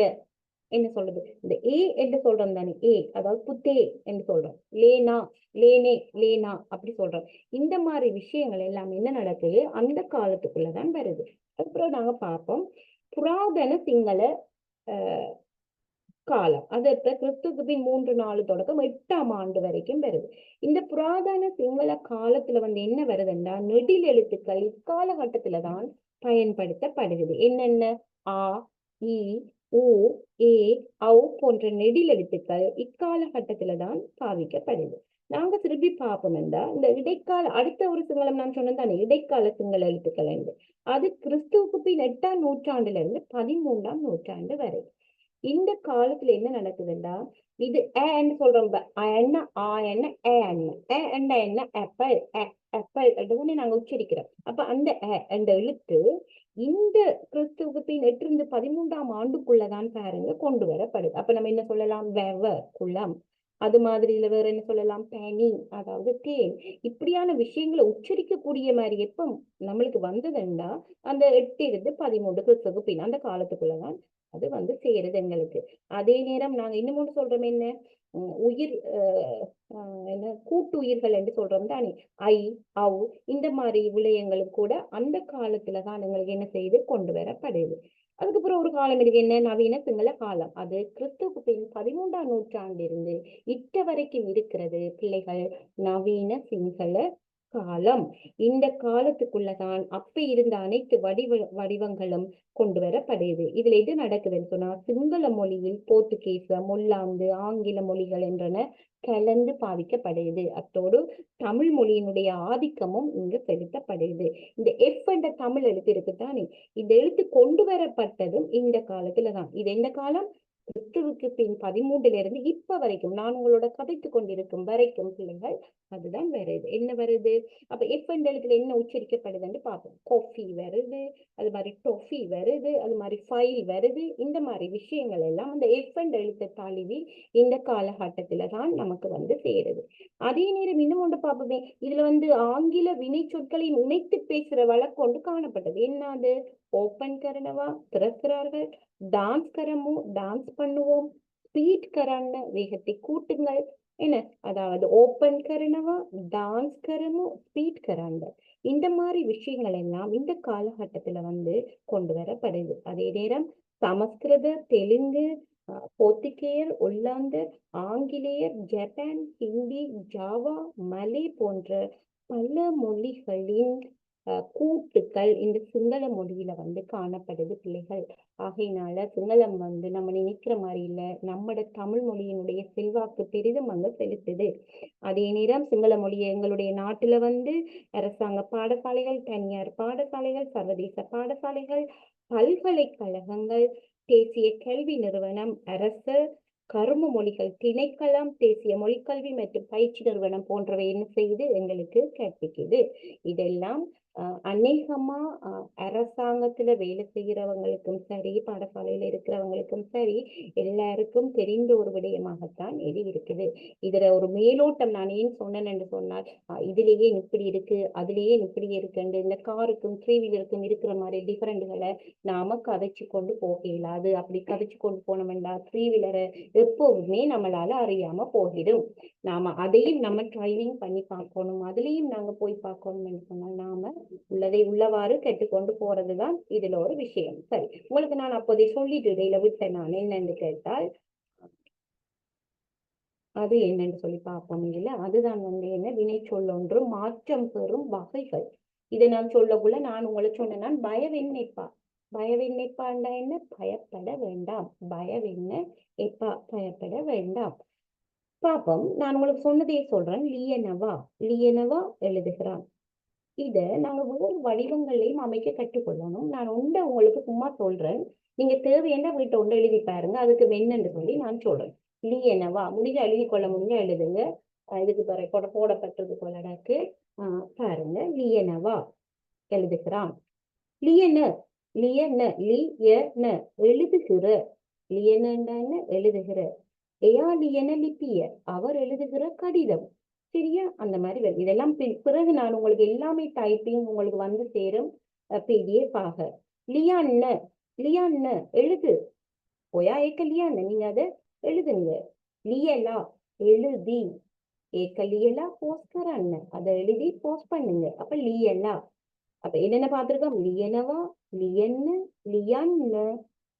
S1: என்ன சொல்றது, இந்த ஏ என்று சொல்றோம் தானே, ஏ அதாவது புத்தே என்று சொல்றோம், லேனா லேனே லேனா அப்படி சொல்றோம். இந்த மாதிரி விஷயங்கள் எல்லாம் என்ன நடக்குது அந்த காலத்துக்குள்ளதான் வருது. அதுக்கப்புறம் நாங்க பார்ப்போம் புராதன சிங்கள காலம். அது இப்ப கிறிஸ்துக்கு பின் 3-4 தொடக்கம் 8ஆம் ஆண்டு வரைக்கும் வருது. இந்த புராதன சிங்கள காலத்துல வந்து என்ன வருதுன்னா நெடில் எழுத்துக்கள் இக்காலகட்டத்துல தான் பயன்படுத்தப்படுகிறது. என்னென்ன? ஆ, இ, உ, ஏ, ஔ போன்ற நெடில் எழுத்துக்கள் இக்காலகட்டத்துல தான் பாவிக்கப்படுது. நாங்க திருப்பி பார்ப்போம் என்றா இந்த இடைக்கால அடுத்த ஒரு சிங்களம் நான் சொன்னேன் தானே இடைக்கால சிங்கள எழுத்துக்கள் என்று அது கிறிஸ்துவுக்கு பின் 8ஆம் நூற்றாண்டுல இருந்து 13ஆம் நூற்றாண்டு வரை. இந்த காலத்துல என்ன நடக்குதுன்னா இது ஏன்னு சொல்றோம் என்ன ஆ என்ன ஏ என்ன என்ன ஆப்பிள் ஆப்பிள் அப்படின்னு நாங்க உச்சரிக்கிறோம். அப்ப அந்த அந்த எழுத்து இந்த கிறிஸ்துவுக்கு பின் 8-13ஆம் ஆண்டுக்குள்ளதான் பாருங்க கொண்டு வரப்படுது. அப்ப நம்ம என்ன சொல்லலாம்? குளம். அது மாதிரி இல்ல வேற என்ன சொல்லலாம்? பனி, அதாவது தேன். இப்படியான விஷயங்களை உச்சரிக்கக்கூடிய மாதிரி எப்ப நம்மளுக்கு வந்ததுன்னா அந்த 8-13 கிறிஸ்துவுக்கு பின் அந்த காலத்துக்குள்ளதான் அது வந்து சேருது எங்களுக்கு. அதே நேரம் நாங்க இன்னும் ஒன்று சொல்றோம் என்ன உயிர் என்ன கூட்டுயிர்கள் என்று சொல்றோம் தானே ஐ, ஔ இந்த மாதிரி விடயங்களுக்கு கூட அந்த காலத்துலதான் எங்களுக்கு என்ன செய்து கொண்டு வரப்படுது. அதுக்கப்புறம் ஒரு காலம் இருக்கு என்ன நவீன சிங்கள காலம். அது கிறிஸ்துவுக்கு பின் 13ஆம் நூற்றாண்டிலிருந்து இட்ட வரைக்கும் இருக்கிறது பிள்ளைகள் நவீன சிங்கள காலம். இந்த காலத்துக்குள்ளதான் அப்ப இருந்த அனைத்து வடிவங்களும் கொண்டு வரப்படுது. இதுல எது நடக்குதுன்னு சொன்னா சிங்கள மொழியில் போர்த்துகீசம், முல்லாந்து, ஆங்கில மொழிகள் என்றன கலந்து பாவிக்கப்படுது. அத்தோடு தமிழ் மொழியினுடைய ஆதிக்கமும் இங்கு செலுத்தப்படுது. இந்த எஃப் என்ற தமிழ் எழுத்து இருக்குதானே இந்த எழுத்து கொண்டு வரப்பட்டதும் இந்த காலத்துலதான். இது எந்த காலம்? கிறிஸ்துவுக்கு பின் 13 இப்ப வரைக்கும் நான் உங்களோட கதைத்து கொண்டிருக்கும் வரைக்கும் பிள்ளைகள் அதுதான் வருது. என்ன வருது? அப்ப எஃப் என்ற எழுத்துல என்ன உச்சரிக்கப்படுதுன்னு பார்ப்போம். காஃபி வருது, அது மாதிரி டொஃபி வருது, அது மாதிரி ஃபைல் வருது. இந்த மாதிரி விஷயங்கள் எல்லாம் அந்த எஃப் என்ற எழுத்தை தழுவி இந்த காலகட்டத்துல தான் நமக்கு வந்து சேருது. அதே நேரம் இன்னும் ஒன்று பார்ப்போமே, இதுல வந்து ஆங்கில வினை சொற்களையும் இணைத்து பேசுற வழக்கு ஒன்று காணப்பட்டது. என்னது? ஓப்பன் கரணவா திறக்கிறார்கள், டான்ஸ் கரமோ டான்ஸ் பண்ணுவோம், ஸ்பீட் கரன்னு வேகத்தை கூட்டுங்கள். என்ன அதாவது ஓப்பன் கரணவா டான்ஸ் கரமோ ஸ்பீட் கரண்ட இந்த மாதிரி விஷயங்கள் எல்லாம் இந்த காலகட்டத்துல வந்து கொண்டு வரப்படுது. அதே நேரம் சமஸ்கிருத, தெலுங்கு, போர்த்துகேயர், ஒல்லாந்தர், ஆங்கிலேயர், ஜப்பான், ஹிந்தி, ஜாவா, மலே போன்ற பல மொழிகளின் கூட்டுக்கள் இந்த சிங்கள மொழியில வந்து காணப்படுது பிள்ளைகள். ஆகையினால சிங்களம் வந்து நம்ம நினைக்கிற மாதிரி இல்ல, நம்மட தமிழ் மொழியினுடைய செல்வாக்கு பெரிதும் அங்க செலுத்துது. அதே நேரம் சிங்கள மொழி எங்களுடைய நாட்டுல வந்து அரசாங்க பாடசாலைகள், தனியார் பாடசாலைகள், சர்வதேச பாடசாலைகள், பல்கலைக்கழகங்கள், தேசிய கல்வி நிறுவனம், அரசு கரும மொழிகள் திணைக்களம், தேசிய மொழிக்கல்வி மற்றும் பயிற்சி நிறுவனம் போன்றவை என்ன செய்யுது எங்களுக்கு கற்பிக்குது. இதெல்லாம் அநேகமா அரசாங்கத்துல வேலை செய்கிறவங்களுக்கும் சரி, பாடசாலையில இருக்கிறவங்களுக்கும் சரி, எல்லாருக்கும் தெரிந்த ஒரு விடயமாகத்தான் இது இருக்குது. இதுல ஒரு மேலோட்டம் நான் ஏன் சொன்னேன் என்று சொன்னால் இதுலயே இப்படி இருக்கு, அதுலயே இப்படி இருக்கு, இந்த காருக்கும் த்ரீ வீலருக்கும் இருக்கிற மாதிரி டிஃபரெண்ட்களை நாம கதைச்சு கொண்டு போக இயலாது. அப்படி கதைச்சு கொண்டு போனோம்னா த்ரீ வீலரை எப்போதுமே நம்மளால அறியாம போகிடும். நாம அதையும் நம்ம டிரைவிங் பண்ணி பார்க்கணும், அதுலயும் நாங்க போய் பார்க்கணும்னு சொன்னால் நாம உள்ளதை உள்ளவாறு கேட்டுக்கொண்டு போறதுதான் இதுல ஒரு விஷயம். சரி, உங்களுக்கு நான் அப்போதை சொல்லிட்டு இடையில விட்டேன். நான் என்னன்னு கேட்டால் அது என்னன்னு சொல்லி பார்ப்போம். இல்ல அதுதான் வந்து என்ன வினை சொல்லொன்று மாற்றம் பெறும் வகைகள். இதை நான் சொல்லக்குள்ள நான் உங்களை சொன்னேன்னா பயவெண்ணெப்பா. பயவெண்ணெப்பாண்டா என்ன? பயப்பட வேண்டாம். பயவெண்ண எப்பா பயப்பட வேண்டாம். பாப்போம், நான் உங்களுக்கு சொன்னதே சொல்றேன். லியனவா எழுதுகிறான். இத நாங்க வேறு வடிவங்களையும் அமைக்க கற்றுக்கொள்ளணும். நான் உங்களுக்கு சும்மா சொல்றேன். நீங்க தேவையான வீட்டை ஒன்று எழுதி பாருங்க. அதுக்கு வெண்ணென்று சொல்லி நான் சொல்றேன். லியனவா முடிஞ்சா எழுதி கொள்ள முடிஞ்சா எழுதுங்க. இதுக்கு பிறகு போடப்பட்டது கொள்ளடாக்கு பாருங்க. லியனவா எழுதுகிறான். லியன லியன லியன எழுதுகிற. லியனண்டா என்ன? எழுதுகிற. லியன லிப்பிய அவர் எழுதுகிற கடிதம். சரியா? அந்த மாதிரி வருது. இதெல்லாம் பிறகு நான் உங்களுக்கு எல்லாமே டைப்பிங் உங்களுக்கு வந்து சேரும் PDF ஆக. லியான்னு எழுது. போயா ஏக்கலியான்னு நீங்க அதை எழுதுங்க. லியலா எழுதி, ஏக்கலியலா போஸ்ட் கரான்னு அதை எழுதி போஸ்ட் பண்ணுங்க. அப்ப லியலா. அப்ப என்னென்ன பார்த்திருக்கோம்? லியனவா, லியன்னு, லியான்னு,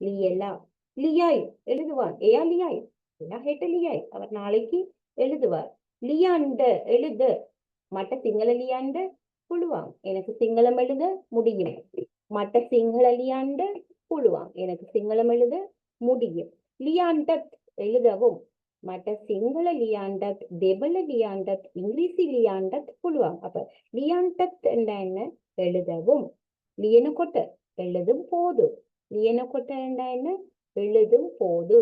S1: லியலா. லியாய் எழுதுவான். ஏயா லியாய், ஏயா ஹேட்ட லியாய், அவர் நாளைக்கு எழுதுவார். லியாண்ட எழுத, மட்ட சிங்கள லியாண்ட புழுவான், எனக்கு சிங்களம் எழுத முடியும். மட்ட சிங்கள லியாண்ட புழுவான், எனக்கு சிங்களம் எழுத முடியும். லியாண்டத் எழுதவும், මට සිංහල ලියන්නත් දෙබල ලියන්නත් ඉංග්‍රීසි ලියන්නත් පුළුවන්. අප ලියන්නත් என்ன எழுதவும், லியனකොට எழுதும் போது, லியனකොට என்ன எழுதும் போது,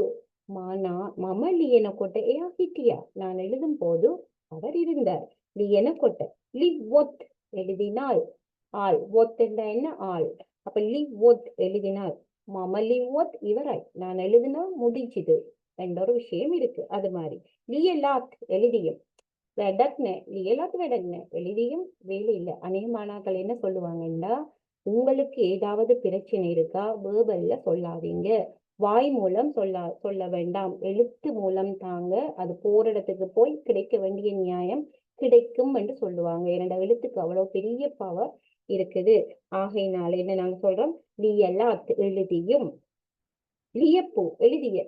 S1: மம லியனකොට එයා හිටියා, நான் எழுதும் போது அவர் இருந்தார். லியனකොට லிவ் ஒத் எழுதினால் ஆள், ஒத் என்ன ஆள், அப்ப லிவ் ஒத் எழுதினால் மம லிவ் ஒத் இவராய், நான் எழுதினா முடிச்சுது என்ற ஒரு விஷயம் இருக்கு. அது மாதிரி லியலாத் எழுதியும், வெடக்ன லியலாத் வெடக்ன எழுதியும் வேலை இல்லை. அநேக மாணாக்கள் என்ன சொல்லுவாங்கன்னா, உங்களுக்கு ஏதாவது பிரச்சனை இருக்கா வேர்பல்ல சொல்லாதீங்க, வாய் மூலம் சொல்ல வேண்டாம், எழுத்து மூலம் தாங்க, அது போற இடத்துக்கு போய் கிடைக்க வேண்டிய நியாயம் கிடைக்கும் என்று சொல்லுவாங்க. இரண்டு எழுத்துக்கு அவ்வளவு பெரிய பவர் இருக்குது. ஆகையினால என்ன நாங்க சொல்றோம், லியலாத் எழுதியும், லியப்பூ எழுதிய,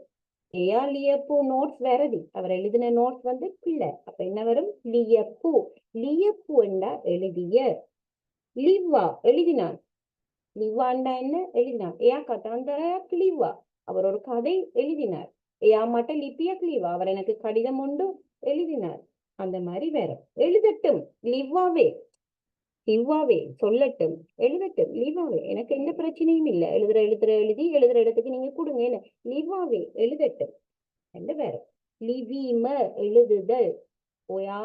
S1: ஏயா லியப்பூ நோட்ஸ் வேறதி, அவர் எழுதின நோட்ஸ் வந்து பிள்ளை, அப்ப என்ன வரும் லியப்பூ. லியப்பூ என்றா எழுதிய. லிவ்வா எழுதினான், லிவாண்டா என்ன எழுதினான், ஏயா கட்டாந்தரக் லிவ்வா, அவர் ஒரு கதை எழுதினார். ஏயா மட்ட லிப்பியக் லிவா, அவர் எனக்கு கடிதம் ஒன்று எழுதினார். அந்த மாதிரி வேற. எழுதட்டும் லிவ்வாவே, லிவ்வாவே சொல்லட்டும், எழுதட்டும் லிவ்வாவே, எனக்கு எந்த பிரச்சனையும் இல்லை, எழுதி எழுதுற இடத்துக்கு நீங்க கொடுங்க, என்ன லிவ்வாவே எழுதட்டும் என்று வேற. லிவீம எழுதுதல், ஒயா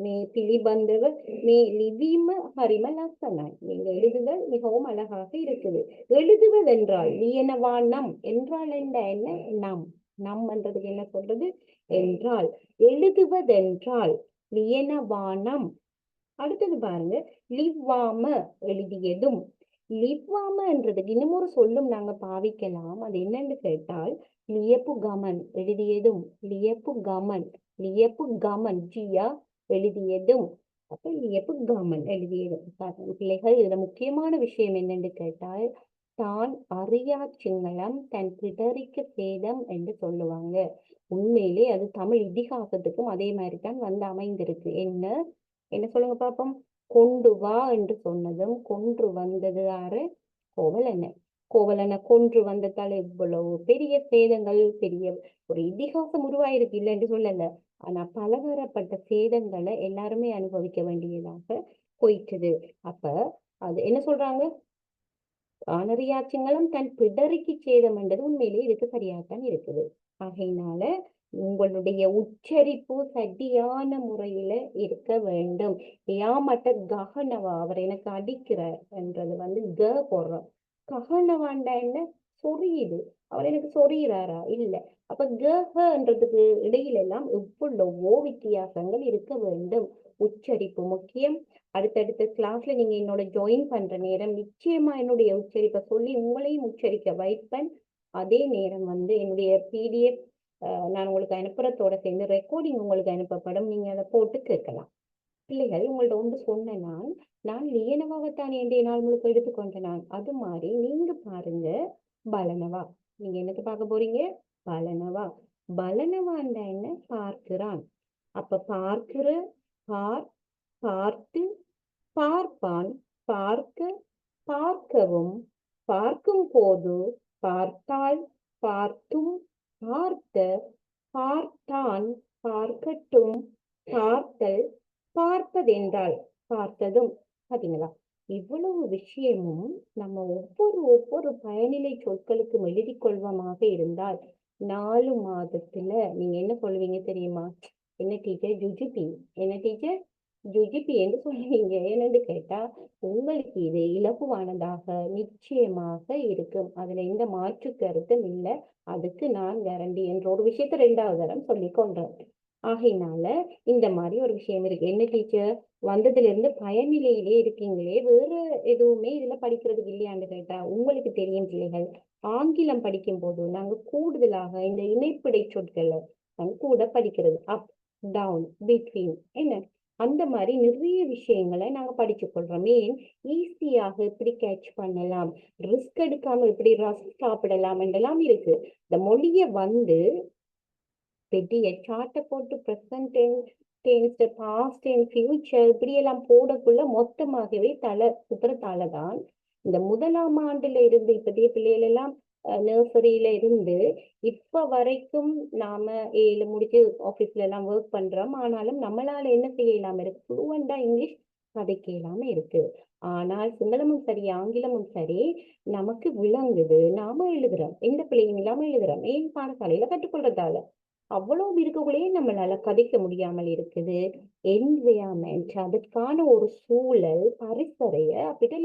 S1: மே பிலிபந்தவ மே லிவீம ஹரிம லசனாய், நீங்க எழுதுதல் மிகவும் அழகாக இருக்குது. எழுதுவதென்றால் லியனவானம் என்றால் என்ன நம், நம் என்றதுக்கு என்ன சொல்றது என்றால், எழுதுவதென்றால் லியனவானம். அடுத்தது பாருங்க, லிவ்வாம எழுதியதும். லிவ்வாம என்றதுக்கு இன்னும் ஒரு சொல்லும் நாங்க பாவிக்கலாம். அது என்னன்னு கேட்டால், லியப்பு கமன் எழுதியதும், லியப்பு கமன், லியப்பு கமன் ஜியா எழுதியதும், அப்ப லியப்பு கமன் எழுதியதும். பிள்ளைகள், இதுல முக்கியமான விஷயம் என்னன்னு கேட்டால், தான் அறியா சிங்களம் தன் பிடரிக்கு சேதம் என்று சொல்லுவாங்க. உண்மையிலே அது தமிழ் இதிகாசத்துக்கும் அதே மாதிரி தான் வந்து அமைந்திருக்கு. என்ன சொல்லுங்க பாப்போம், கொண்டு வா என்று சொன்னதும் கொன்று வந்தது யாரு, கோவலனை. கோவலனை கொன்று வந்ததால இவ்வளவு பெரிய சேதங்கள், பெரிய ஒரு இதிகாசம் உருவாயிருக்கு, இல்லை என்று சொல்லல. ஆனா பலதரப்பட்ட சேதங்களை எல்லாருமே அனுபவிக்க வேண்டியதாக போயிட்டுது. அப்ப அது என்ன சொல்றாங்க, ஆனறியாச்சிங்களும் தன் பிடரிக்கு சேதம் என்றது உண்மையிலே இதுக்கு சரியாகத்தான் இருக்குது. ஆகையினால உங்களுடைய உச்சரிப்பு சரியான முறையில இருக்க வேண்டும். ஏமட்ட ககனவா, அவர் எனக்கு அடிக்கிறார் என்றது வந்து க போடுறோம். ககனவாண்டா என்ன, சொரியுது, அவர் எனக்கு சொரியிறாரா இல்ல. அப்ப கன்றதுக்கு இடையில எல்லாம் எவ்வளவோ வித்தியாசங்கள் இருக்க வேண்டும். உச்சரிப்பு முக்கியம். அடுத்தடுத்த கிளாஸ்ல நீங்க என்னோட ஜாயின் பண்ற நேரம் நிச்சயமா என்னுடைய உச்சரிப்பை சொல்லி உங்களையும் உச்சரிக்க வைப்பேன். அதே நேரம் வந்து என்னுடைய பிடிஎஃப் நான் உங்களுக்கு அனுப்புறதோட சேர்ந்து ரெக்கார்டிங் உங்களுக்கு அனுப்பப்படும், நீங்க அதை போட்டு கேட்கலாம். பிள்ளைகள், உங்கள்ட்ட ஒன்று சொன்னேன், நான் லியனவாகத்தான் என்னுடைய நாள் முழுக்க எடுத்துக்கொண்டேன். நான் அது மாதிரி நீங்க பாருங்க, பலனவா, நீங்க என்னத்தை பார்க்க போறீங்க, பலனவா. பலனவாண்டா என்ன, பார்க்கிறான். அப்ப பார்க்கிற, பார்த்து, பார்ப்பான், பார்க்க, பார்க்கவும், பார்க்கும் போது, பார்த்தால், பார்த்தும், பார்த்த, பார்த்தான், பார்க்கட்டும், பார்த்தல், பார்ப்பதென்றால் பார்த்ததும். பாத்தீங்களா, இவ்வளவு விஷயமும் நம்ம ஒவ்வொரு பயனிலை சொற்களுக்கும் எழுதி கொள்வமாக இருந்தால் 4 மாதத்துல நீங்க என்ன சொல்லுவீங்க தெரியுமா, என்ன டீச்சர் ஜுஜிபி, என்ன டீச்சர் ஜுஜிபி என்று சொல்லுவீங்க. என்னன்னு கேட்டா, உங்களுக்கு இது இலகுவானதாக நிச்சயமாக இருக்கும், அதுல எந்த மாற்று கருத்தும் இல்லை. அதுக்கு நான் கேரண்டி என்ற ஒரு விஷயத்த 2வது தரம் சொல்லி கொண்டேன். ஆகையினால இந்த மாதிரி ஒரு விஷயம் இருக்கு. என்ன டீச்சர், வந்ததுல இருந்து பயனிலையிலே இருக்கீங்களே, வேற எதுவுமே இதுல படிக்கிறதுக்கு இல்லையான்னு கேட்டா, உங்களுக்கு தெரியும் பிள்ளைகள், ஆங்கிலம் படிக்கும் போது நாங்க கூடுதலாக இந்த இணைப்பிடை சொற்களை நாங்க கூட படிக்கிறது. அப், டவுன், பிட்வீன், என்ன அந்த மாதிரி நிறைய விஷயங்களை நாங்க படிச்சு கொள்றோம். ஏன் ஈஸியாக எப்படி கேட்ச் பண்ணலாம், ரிஸ்க் எடுக்காம எப்படி ரஸ் சாப்பிடலாம் என்றெல்லாம் இருக்கு. இந்த மொழியை வந்து பெரிய சார்ட்டை போட்டு present tense, past tense, future இப்படி எல்லாம் போடக்குள்ள மொத்தமாகவே தலை சுத்துறதால தான் இந்த முதலாம் ஆண்டுல இருந்து இப்பதைய பிள்ளைகள் எல்லாம் நர்சரியில இருந்து இப்ப வரைக்கும் நாம ஏழு முடிச்சு ஆபீஸ்ல எல்லாம் ஒர்க் பண்றோம். ஆனாலும் நம்மளால என்ன செய்ய இல்லாம இருக்கு, ஃப்ளூவெண்டா இங்கிலீஷ் கதைக்க இல்லாம இருக்கு. ஆனால் சிங்களமும் சரி ஆங்கிலமும் சரி நமக்கு விளங்குது, நாம எழுதுறோம், எந்த பிள்ளையும் இல்லாம எழுதுறோம். ஏன் பாடசாலையில கற்றுக்கொள்றதால அவ்வளவு இருக்கக்குள்ளேயே நம்மளால கதைக்க முடியாமல் இருக்குது. என்விரான்மெண்ட், அதற்கான ஒரு சூழல் பரிசறைய අපිට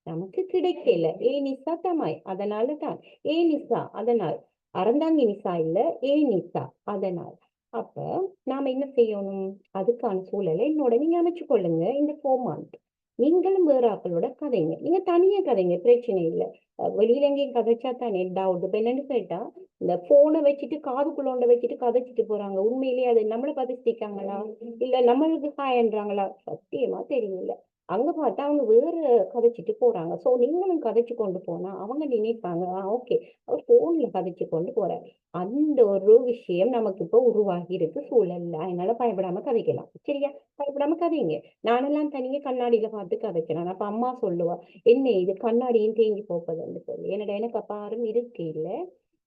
S1: நமக்கு கிடைக்கல. ஏ நிசா தமாய், அதனால தான் ஏ நிசா, அதனால் அறந்தாங்கி நிசா இல்ல, ஏ நிசா அதனால். அப்ப நாம என்ன செய்யணும், அதுக்கான சூழலை என்னோட நீங்க அமைச்சு கொள்ளுங்க. இந்த 4 month நீங்களும் வேற ஆக்களோட கதைங்க, நீங்க தனியா கதைங்க, பிரச்சனை இல்லை. வெளியில எங்கேயும் கதைச்சா தானே டவுட். இப்ப என்னன்னு கேட்டா இந்த போனை வச்சுட்டு காதுக்குள்ளோண்ட வச்சுட்டு கதைச்சிட்டு போறாங்க. உண்மையிலேயே அது நம்மளை பதிச்சிருக்காங்களா இல்ல நம்மளுக்கு காயன்றாங்களா சத்தியமா தெரியல. அங்க பார்த்தா அவங்க வேற கதைச்சிட்டு போறாங்க. சோ நீங்களும் கதைச்சு கொண்டு போனா அவங்க நினைப்பாங்க ஓகே அவர் போன்ல கதைச்சு கொண்டு போறாரு. அந்த ஒரு விஷயம் நமக்கு இப்ப உருவாகி இருக்கு சூழல்ல. அதனால பயப்படாம கதைக்கலாம். சரியா? பயப்படாம கதைங்க. நானெல்லாம் தனியா கண்ணாடியில பார்த்து கதைக்கிறேன். அப்ப அம்மா சொல்லுவா என்ன இது கண்ணாடியும் தேங்கி போப்பதுன்னு சொல்லி. என்னடா எனக்கு அப்பாரும் இருக்கு இல்ல.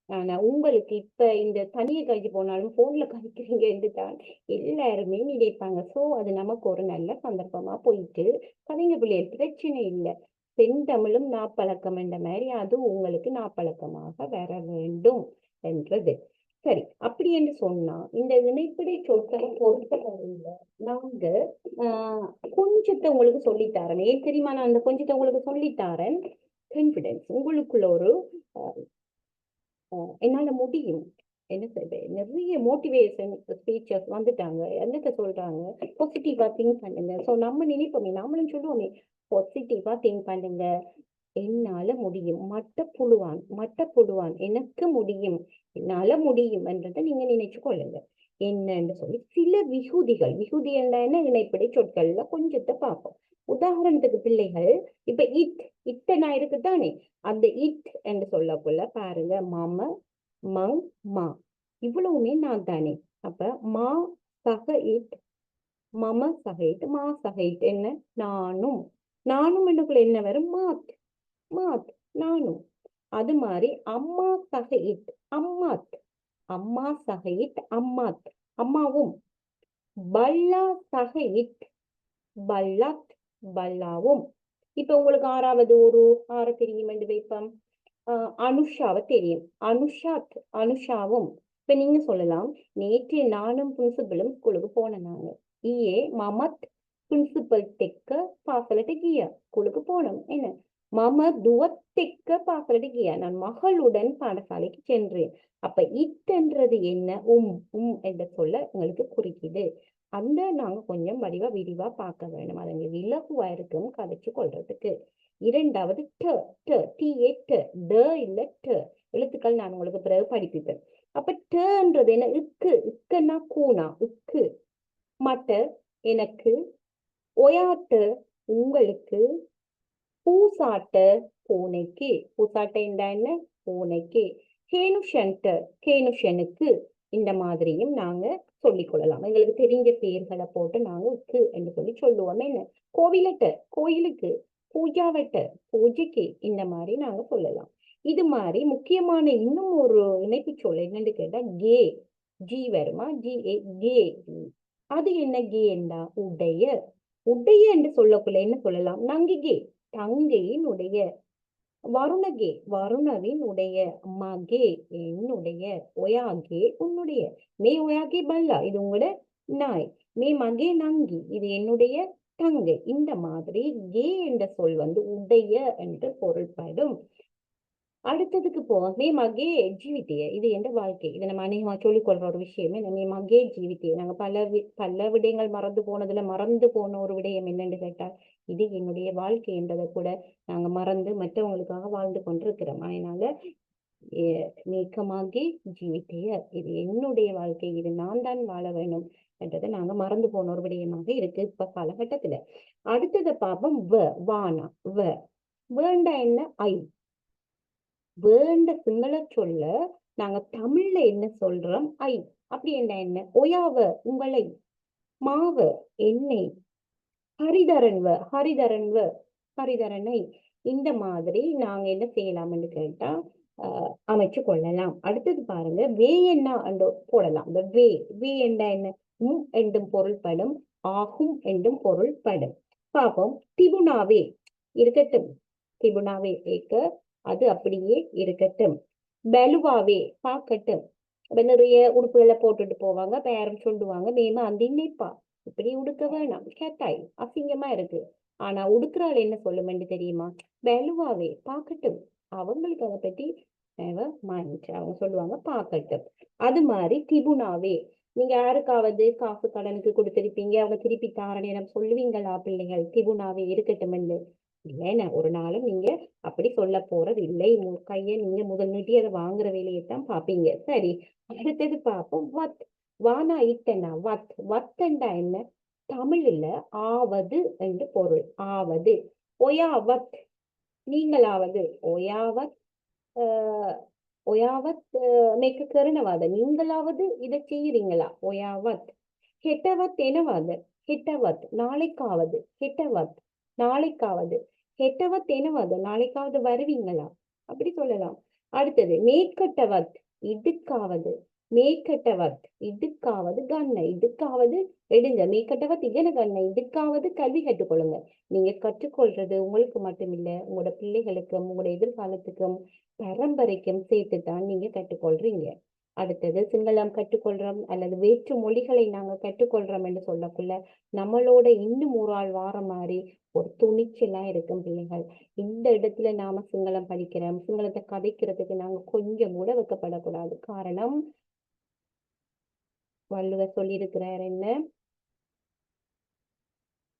S1: ஆனா உங்களுக்கு இப்ப இந்த தனியை கழிச்சு போனாலும் போன்ல கழிக்கிறீங்க என்று தான் எல்லாருமே நினைப்பாங்க. சோ அது நமக்கு ஒரு நல்ல சந்தர்ப்பமா போயிட்டு கதைங்க பிள்ளைகள், பிரச்சனை இல்லை. செந்தமிழும் நாப்பழக்கம் என்ற மாதிரி அது உங்களுக்கு நாப்பழக்கமாக வர வேண்டும் என்றது. சரி, அப்படி என்று சொன்னா இந்த இணைப்பிடை சொற்களை பொறுத்தவரையில நாங்க ஆஹ் கொஞ்சத்தை உங்களுக்கு சொல்லித்தாரேன். ஏன் தெரியுமா, நான் அந்த கொஞ்சத்தை உங்களுக்கு சொல்லித்தாரேன். கான்பிடன்ஸ் உங்களுக்குள்ள ஒரு என்னால முடியும். என்ன சொல்றது, நிறைய மோட்டிவேஷன் ஸ்பீச்சர்ஸ் வந்துட்டாங்க. என்னத்த சொல்றாங்க, பாசிட்டிவா திங்க் பண்ணுங்க. சோ நம்ம நினைப்போமே, நாமளும் சொல்லுவோமே பாசிட்டிவா திங்க் பண்ணுங்க, என்னால முடியும், மட்ட புழுவான் எனக்கு முடியும், என்னால முடியும் என்றதை நீங்க நினைச்சு கொள்ளுங்க. என்னன்னு சொல்லி சில விகுதி என்ன இணைப்படை சொற்கள்ல கொஞ்சத்தை பார்ப்போம். உதாரணத்துக்கு பிள்ளைகள் இப்ப இட்ட நான் இருக்குதானே, அந்த என்று சொல்லக்குள்ள பாருங்க மம மங் மா இவ்வளவுமே நான் தானே. அப்ப மா சக இட், மம சக இட், மா சக இட் என்ன, நானும் என்னக்குள்ள என்ன வரும், மாத் நானும். அது மாதிரி அம்மா சக இட் அம்மாத், அம்மா சக இட் அம்மாத் அம்மாவும். பல்லா சக இட் பல்லாத் பல்லாவும். இப்ப உங்களுக்கு ஆறாவது ஒரு தெரியும் என்று வைப்போம். அனுஷாவை தெரியும், அனுஷாவும். இப்ப நீங்க சொல்லலாம் நேற்று நானும் பிரின்சிபலும் ஸ்கூலுக்கு போனாங்க. ஈயே மமத் பிரின்சிபல் தெக்க பாசலட்டு கியா, ஸ்கூலுக்கு போனோம். என்ன மம துவத் தெக்க பாசலட்டு கியா, நான் மகளுடன் பாடசாலைக்கு சென்றேன். அப்ப இட்டன்றது என்ன, என்ற சொல்ல உங்களுக்கு குறிக்குது. அந்த நாங்க கொஞ்சம் விரிவா பார்க்க வேண்டும். அது எங்களுக்கு இலகுவா இருக்கும் கதைச்சு கொள்றதுக்கு. இரண்டாவது இல்ல எழுத்துக்கள் நான் உங்களுக்கு பிறகு படிப்பிப்பேன். அப்ப டன்றது என்ன, இக்குன்னா கூனா, இக்கு மட்ட எனக்கு, ஒயாட்டு உங்களுக்கு, பூசாட்ட பூனைக்கு, பூசாட்ட என்ன பூனைக்கு, கேனுஷனுக்கு. இந்த மாதிரியும் நாங்க சொல்லிக் கொள்ளலாம். எங்களுக்கு தெரிஞ்ச பெயர்களை போட்டு நாங்க இக்கு என்று சொல்லி சொல்லுவோம். என்ன கோயிலுக்கு, பூஜைக்கு, இந்த மாதிரி நாங்க சொல்லலாம். இது மாதிரி முக்கியமான இன்னும் ஒரு இணைப்பு சொல் என்னன்னு கேட்டா ஜி வருமா, கே. அது என்ன கே என்றா உடைய என்று சொல்லக்குள்ள என்ன சொல்லலாம், நங்கிகே தங்கையினுடைய, வருணவின் உடைய, மகே என்னுடைய, ஒயாகே உன்னுடைய, மே ஒயாகே பல்லா இது உங்களோட நாய், மே மகே நங்கி இது என்னுடைய தங்கை. இந்த மாதிரி கே என்ற சொல் உடைய என்று பொருள்படும். அடுத்ததுக்கு போவோம். மே மகே ஜீவித்திய, இது என்ற வாழ்க்கை. இதை நம்ம அநேகமா சொல்லிக் கொள்ற ஒரு விஷயமே மே மகே ஜீவித்திய. நாங்க பல விடயங்கள் மறந்து போன ஒரு விடயம் என்னன்னு கேட்டால் இது என்னுடைய வாழ்க்கை என்றதை கூட நாங்க மறந்து மற்றவங்களுக்காக வாழ்ந்து கொண்டிருக்கிறோம். அதனால நீக்கமாகி ஜீவித்தய, இது என்னுடைய வாழ்க்கை, இது நான் தான் வாழ வேணும் என்றதை நாங்க மறந்து போன ஒரு விடயமாக இருக்கு இப்ப காலகட்டத்துல. அடுத்ததை பார்ப்போம். வானா. வேண்டா என்ன? ஐ. வேண்ட சிங்கள சொல்ல நாங்க தமிழ்ல என்ன சொல்றோம்? ஐ. அப்படி என்ன? ஒயாவ உங்களை, மாவ என்னை, ஹரிதரனை. இந்த மாதிரி நாங்க என்ன செய்யலாம்னு கேட்டா அமைச்சு கொள்ளலாம். அடுத்தது பாருங்க, வே என்ன போடலாம். இந்த வே என்ன? என்றும் பொருள்படும், ஆகும் என்றும் பொருள்படும். பாப்போம். திபுனாவே இருக்கட்டும், திபுனாவே ஏக்க அது அப்படியே இருக்கட்டும். பலுவாவே பார்க்கட்டும். நிறைய உடுப்புகளை போட்டுட்டு போவாங்க, பேரம் சொல்லுவாங்க, மேமா அந்த நினைப்பா இப்படி உடுக்க வேணாம், கேட்டாய் அசிங்கமா இருக்கு. ஆனா உடுக்குறாள் என்ன சொல்லுமென்று தெரியுமா? பலுவாவே பார்க்கட்டும். அவங்களுக்கு அதை பத்தி அவங்க சொல்லுவாங்க பார்க்கட்டும். அது மாதிரி திபுனாவே, நீங்க யாருக்காவது காசு கடனுக்கு கொடுத்திருப்பீங்க, அவங்க திருப்பி தார நேரம் சொல்லுவீங்களா பிள்ளைகள் திபுனாவே இருக்கட்டும் என்று? இல்லைன்னா ஒரு நாளும் நீங்க அப்படி சொல்ல போறது இல்லை. கைய நீங்க முதல் நீட்டி அதை வாங்குற வேலையைத்தான் பார்ப்பீங்க. சரி, அடுத்தது பார்ப்போம். வானா இட்டனா வத்தண்டா என்ன? தமிழ்ல ஆவது என்று பொருள். ஆவது. ஒயாவத் நீங்களாவது, ஒயாவத் ஒயாவத் மேற்கு கருணவாத, நீங்களாவது இதை செய்யறீங்களா? ஒயாவத். ஹெட்டவத் எனவாத, ஹெட்டவத் நாளைக்காவது, ஹெட்டவத் எனவாத நாளைக்காவது வருவீங்களா? அப்படி சொல்லலாம். அடுத்தது மேற்கட்டவத் இதுக்காவது, இதுக்காவது எடுங்க. மேற்கட்டவத் இகன கண்ண இதுக்காவது கல்வி கற்றுக்கொள்ளுங்க. நீங்க கற்றுக்கொள்றது உங்களுக்கு மட்டும் இல்ல, உங்களோட பிள்ளைகளுக்கும் உங்களோட எதிர்காலத்துக்கும் பரம்பரைக்கும் சேர்த்துதான் நீங்க கற்றுக்கொள்றீங்க. அடுத்தது சிங்களம் கற்றுக்கொள்றோம் அல்லது வேற்று மொழிகளை நாங்க கற்றுக்கொள்றோம் என்று சொல்லக்குள்ள நம்மளோட இன்னும் ஒரு ஆள் வார மாதிரி ஒரு துணிச்சலா இருக்கும் பிள்ளைகள். இந்த இடத்துல நாம சிங்களம் படிக்கிறோம், சிங்களத்தை கதைக்கிறதுக்கு நாங்க கொஞ்சம் கூட வைக்கப்படக்கூடாது. காரணம் வள்ளுவர் சொல்லியிருக்கிறார் என்ன?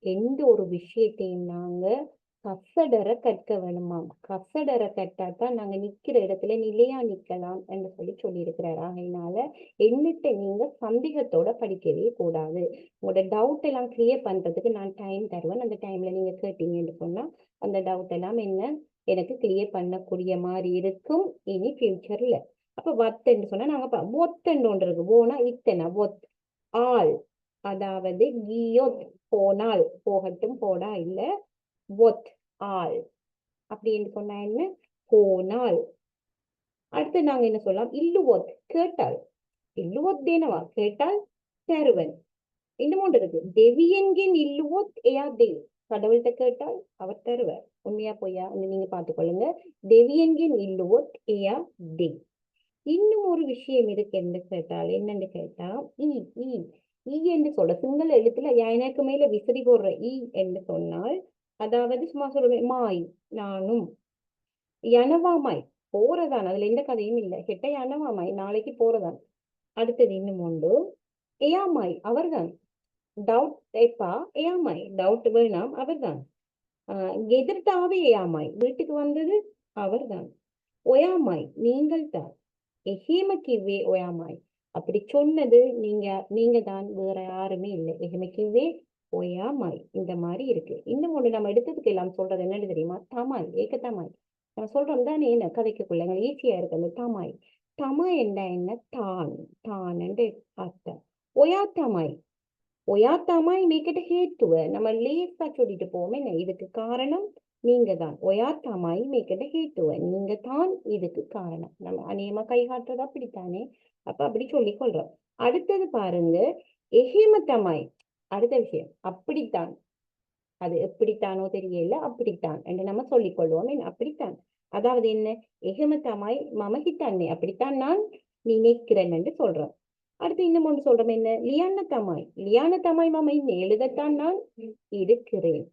S1: எந்த ஒரு விஷயத்தையும் நாங்க கசடர கற்க வேணுமாம். கசடர கட்டாதான் நாங்க நிக்கிற இடத்துல நிலையா நிக்கலாம் என்று சொல்லியிருக்கிறார். ஆகையினால என்னட்ட நீங்க சந்தேகத்தோட படிக்கவே கூடாது. உங்களோட டவுட் எல்லாம் கிளியர் பண்றதுக்கு நான் டைம் தருவேன். அந்த டைம்ல நீங்க கேட்டீங்கன்னு சொன்னா அந்த டவுட் எல்லாம் என்ன எனக்கு கிளியர் பண்ணக்கூடிய மாதிரி இருக்கும் இனி ஃபியூச்சர்ல. அப்ப வத்துன்னு சொன்னா நாங்க ஒத்தன்னு ஒன்று இருக்கு. ஓனா இத்தனை ஒத். ஆள் அதாவது கியோத் போனால், போகட்டும் போடா இல்ல, ஒத் ஆள் அப்படின்னு சொன்னா என்ன? போனால். அடுத்து நாங்க என்ன சொல்லலாம்? இல்லுவொத் கேட்டால், இல்லுவொத் தேனவா கேட்டால் தருவன். இன்னும் ஒன்று இருக்கு, தெவியன்கின் இல்லுவொத் ஏயா தேவ், கடவுள்கிட்ட கேட்டால் அவர் தருவார். உண்மையா பொய்யா நீங்க பார்த்துக்கொள்ளுங்க. தெவியன்கின் இல்லுவொத் ஏயா தேவ். இன்னும் ஒரு விஷயம் இருக்கு என்று கேட்டால், என்னன்னு கேட்டா ஈ ஈ ஈ என்று சொல்ற சிங்கள எழுத்துல எனக்கு மேல விசிறி போடுற ஈ என்று சொன்னால், அதாவது சும்மா சொல்லுவேன் மாய் நானும், யனவாமாய் போறதான், அதுல எந்த கதையும் இல்லை. கெட்ட யனவாமாய் நாளைக்கு போறதான். அடுத்தது இன்னும் உண்டு, ஏயாமாய் அவர்தான். டவுட் எப்பா ஏயாமாய் டவுட் வேணாம் அவர்தான். எதிர்த்தாவே ஏயாமாய் வீட்டுக்கு வந்தது அவர்தான். ஒயாமாய் நீங்கள் தான். எஹேமக்கிவே ஒயாமாய் அப்படி சொன்னது நீங்க தான், வேற யாருமே இல்லை. எஹேமக்கிவே ஒயாமாய் இந்த மாதிரி இருக்கு. இன்னும் ஒண்ணு நம்ம எடுத்ததுக்கு எல்லாம் சொல்றது என்னன்னு தெரியுமா? தமாய் ஏக்கத்தமாய் நம்ம சொல்றோம் தானே, என்ன கதைக்குள்ள எங்களுக்கு ஈஸியா இருக்கு அந்த தமாய். தமாய் என்ன? தான் என்று அர்த்தம். ஒயாத்தமாய் மேக்கிட்ட ஹேத்துவ நம்ம லேசா சொல்லிட்டு போவோம். என்ன இதுக்கு காரணம்? நீங்க தான். ஒயாத்தமாய் மேக்கிட்ட ஹேத்துவ நீங்க தான் இதுக்கு காரணம். நம்ம அநேகமா கை காட்டுறது அப்படித்தானே, அப்ப அப்படி சொல்லி கொள்றோம். அடுத்தது பாருங்க, எஹேமத்தமாய் அடுத்த விஷயம் அப்படித்தான். அது எப்படித்தானோ தெரியல, அப்படித்தான் என்று நம்ம சொல்லிக் கொள்வோம். அப்படித்தான் அதாவது என்ன? எஹமத்தமாய் மமகித்தானே அப்படித்தான் நான் நினைக்கிறேன் என்று சொல்றோம். அடுத்து இன்னும் ஒன்று சொல்றோம், என்ன? லியானத்தமாய் மாமா இன்னும் எழுதத்தான் நான் இருக்கிறேன்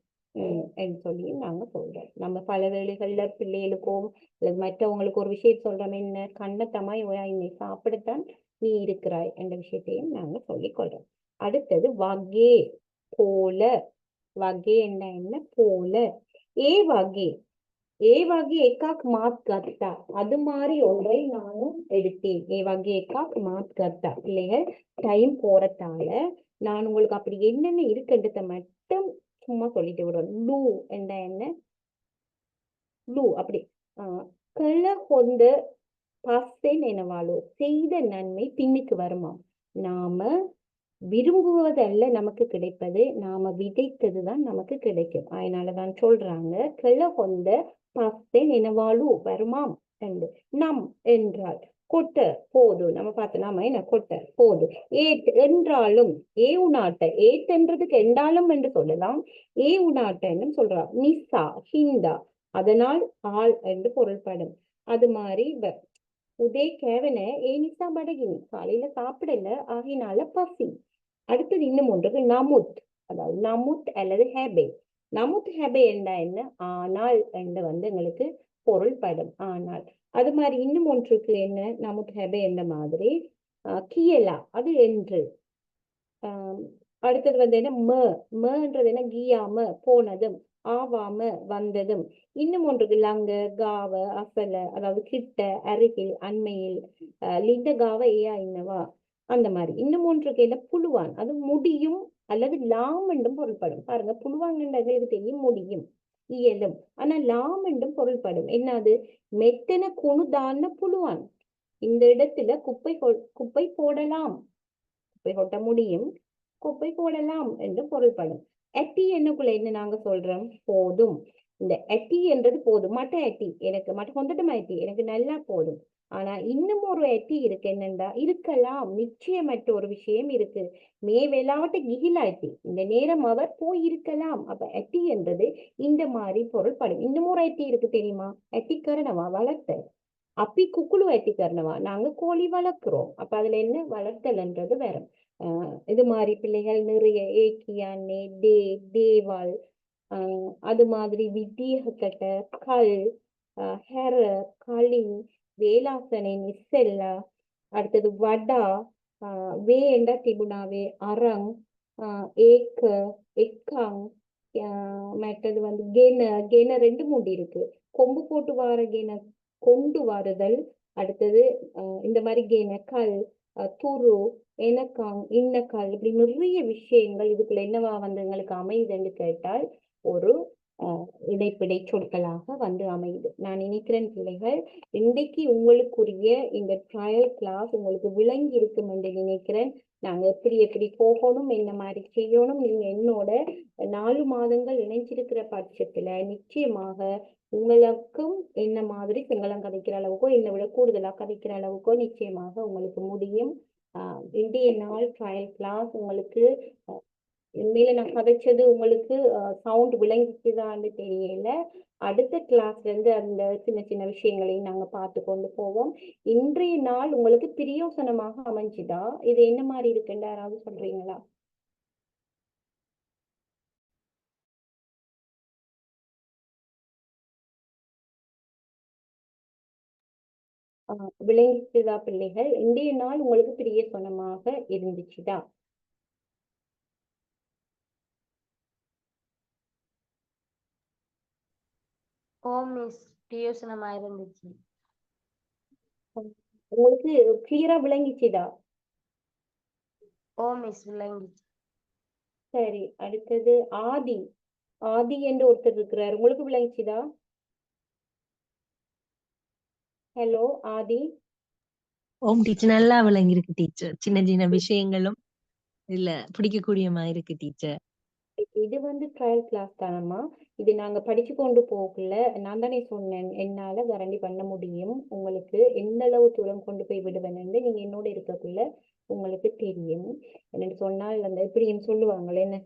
S1: என்று சொல்லி நாங்க சொல்றோம். நம்ம பல வேளைகள்ல பிள்ளைகளுக்கும் அல்லது மற்றவங்களுக்கு ஒரு விஷயம் சொல்றோம், என்ன? கண்ணத்தமாய் ஓயா இன்னை சாப்பிடத்தான் நீ இருக்கிறாய் என்ற விஷயத்தையும் நாங்க சொல்லிக் கொள்றோம். அடுத்தது வகே போல. வகே என்ன? போல. ஏ வகே ஏ වගේ එකක් මාත් ගත්තා. அது மாதிரி ஒன்றை நானும் எடுத்தேன். ஏ වගේ එකක් මාත් ගත්තා. பிள்ளைகள் டைம் போறதால நான் உங்களுக்கு அப்படி என்னென்ன இருக்குன்றத மட்டும் சும்மா சொல்லிட்டு விடுறோம். லூ என்ற என்ன லூ அப்படி கள்ள கொண்ட பஸ்ஸென் எனவாளோ செய்த நன்மை பின்னுக்கு வருமாம். நாம விரும்புவதல்ல நமக்கு கிடைப்பது, நாம விதைத்ததுதான் நமக்கு கிடைக்கும். அதனாலதான் சொல்றாங்க கிள கொண்ட பஸ்தேன் எனவாளு வருமாம் என்று. நம் என்றால் கொட்ட போது நம்ம பார்த்து நாம என்ன கொட்ட போது ஏத் என்றாலும் ஏ உநாட்ட ஏத்தென்றதுக்கு என்றாலும் என்று சொல்லலாம். ஏ உநாட்ட என்று சொல்றான். நிசா ஹிந்தா அதனால் ஆள் என்று பொருள்படும். அது மாதிரி உதே கேவன ஏ நிசா படகினி காலையில சாப்பிடல ஆகினால பசி. அடுத்தது இன்னும் ஒன்றுக்கு நமுத், அதாவது நமுத் அல்லது ஹேபே. நமுத் ஹேபே என்றா என்ன? ஆனால் என்று எங்களுக்கு பொருள்படும். ஆனால் அது மாதிரி இன்னும் ஒன்றுக்கு என்ன? நமுத் ஹேபே என்ற மாதிரி கியலா அது என்று. அடுத்தது என்ன? மன்றது என்ன? கியாம போனதும், ஆவாம வந்ததும். இன்னும் ஒன்றுக்கு லங்க காவ அசல, அதாவது கிட்ட அருகில் அண்மையில். லிந்த காவ ஏயா இன்னவா அந்த மாதிரி. இன்னும் ஒன்றுக்கு என்ன? புழுவான் அது முடியும் அல்லது லாம் என்றும் பொருள்படும். பாருங்க புழுவான் எங்களுக்கு தெரியும் முடியும் இயலும். ஆனா லாம் என்றும் பொருள்படும். என்னது? மெத்தன குணுதான புழுவான் இந்த இடத்துல குப்பை போடலாம், குப்பை கொட்ட முடியும், குப்பை போடலாம் என்று பொருள்படும். எட்டி என்னக்குள்ள என்ன நாங்க சொல்றோம்? போதும். இந்த எட்டி என்றது போதும். மட்ட எட்டி எனக்கு மட்ட கொண்டுட்டுமா எட்டி எனக்கு நல்லா போதும். ஆனா இன்னும் ஒரு எட்டி இருக்கு. என்னண்டா இருக்கலாம், நிச்சயமற்ற ஒரு விஷயம் இருக்கு. மே வெளாவட்ட கிகிலா எட்டி இந்த நேரம் அவர் போயிருக்கலாம். அப்ப எட்டி என்றது இந்த மாதிரி பொருள்படும். இன்னும் ஒரு எட்டி இருக்கு தெரியுமா? எட்டிக்கரணவா வளர்த்த அப்பி குக்குழு எட்டிக்கரணவா நாங்க கோழி வளர்க்கிறோம். அப்ப அதுல என்ன வளர்த்தல்ன்றது வேற. இது மாதிரி பிள்ளைகள் நிறைய ஏக்கியானே தேவால் அது மாதிரி வித்தியகட்ட கல் ஹெர களின் வேலாசனை நிசெல்லா. அடுத்தது வடா வே என்றா திபுனாவே அரங் ஏக்க எக்காங். மற்றது கென ரெண்டு மூடி இருக்கு. கொம்பு போட்டு வார கென கொண்டு வாருதல். அடுத்தது இந்த மாதிரி கென கல் துரு எனக்காங் இன்னக்கால் இப்படி நிறைய விஷயங்கள் இதுக்குள்ள என்னவா எங்களுக்கு அமையுதுன்னு கேட்டால் ஒரு இடைப்பிடை சொற்களாக அமையுது. நான் நினைக்கிறேன் பிள்ளைகள் இன்றைக்கு உங்களுக்குரிய இந்த ட்ரையல் கிளாஸ் உங்களுக்கு விளங்கி இருக்கும் என்று நினைக்கிறேன். நாங்க எப்படி போகணும், என்ன மாதிரி செய்யணும், நீங்க என்னோட 4 மாதங்கள் இணைஞ்சிருக்கிற பட்சத்துல நிச்சயமாக உங்களுக்கும் என்ன மாதிரி சிங்களம் கதைக்கிற அளவுக்கோ என்னை விட கூடுதலா கதைக்கிற அளவுக்கோ நிச்சயமாக உங்களுக்கு முடியும். இன்றைய நாள் ட்ரையல் கிளாஸ் உங்களுக்கு உண்மையில நான் கதைச்சது உங்களுக்கு சவுண்ட் விளங்கிச்சுதான்னு தெரியல. அடுத்த கிளாஸ்ல இருந்து அந்த சின்ன சின்ன விஷயங்களையும் நாங்க பார்த்து கொண்டு போவோம். இன்றைய நாள் உங்களுக்கு பிரயோசனமாக அமைஞ்சுதா? இது என்ன மாதிரி இருக்குன்னு யாராவது சொல்றீங்களா? விளங்கிச்சுதா பிள்ளைகள்? இன்றைய நாள் உங்களுக்கு பிரயோசனமாக இருந்துச்சுதா?
S3: ஓம் மிஸ் பிரயோசனமா இருந்துச்சு.
S1: உங்களுக்கு கிளியரா விளங்கிச்சுதா?
S3: ஓம் மிஸ் விளங்கிச்சு.
S1: சரி, அடுத்தது ஆதி. ஆதி என்று ஒருத்தர் இருக்கிறார், உங்களுக்கு விளங்கிச்சுதா? ஹலோ ஆதி.
S4: ஓம் டீச்சர் நல்லா விளங்கிருக்கு டீச்சர். சின்ன சின்ன விஷயங்களும் இல்ல பிடிக்கக்கூடிய மாதிரி இருக்கு டீச்சர்.
S1: இது ட்ரையல் கிளாஸ் தானம்மா. இது நாங்க படிச்சு கொண்டு போகல. நான் தானே சொன்னேன் என்னால கேரண்டி பண்ண முடியும் உங்களுக்கு எந்த அளவு தூரம் கொண்டு போய் விடுவேன்னு. நீங்க என்னோட இருக்கக்குள்ள உங்களுக்கு தெரியும். என்னன்னு சொன்னால் அந்த எப்படின்னு சொல்லுவாங்களே, என்ன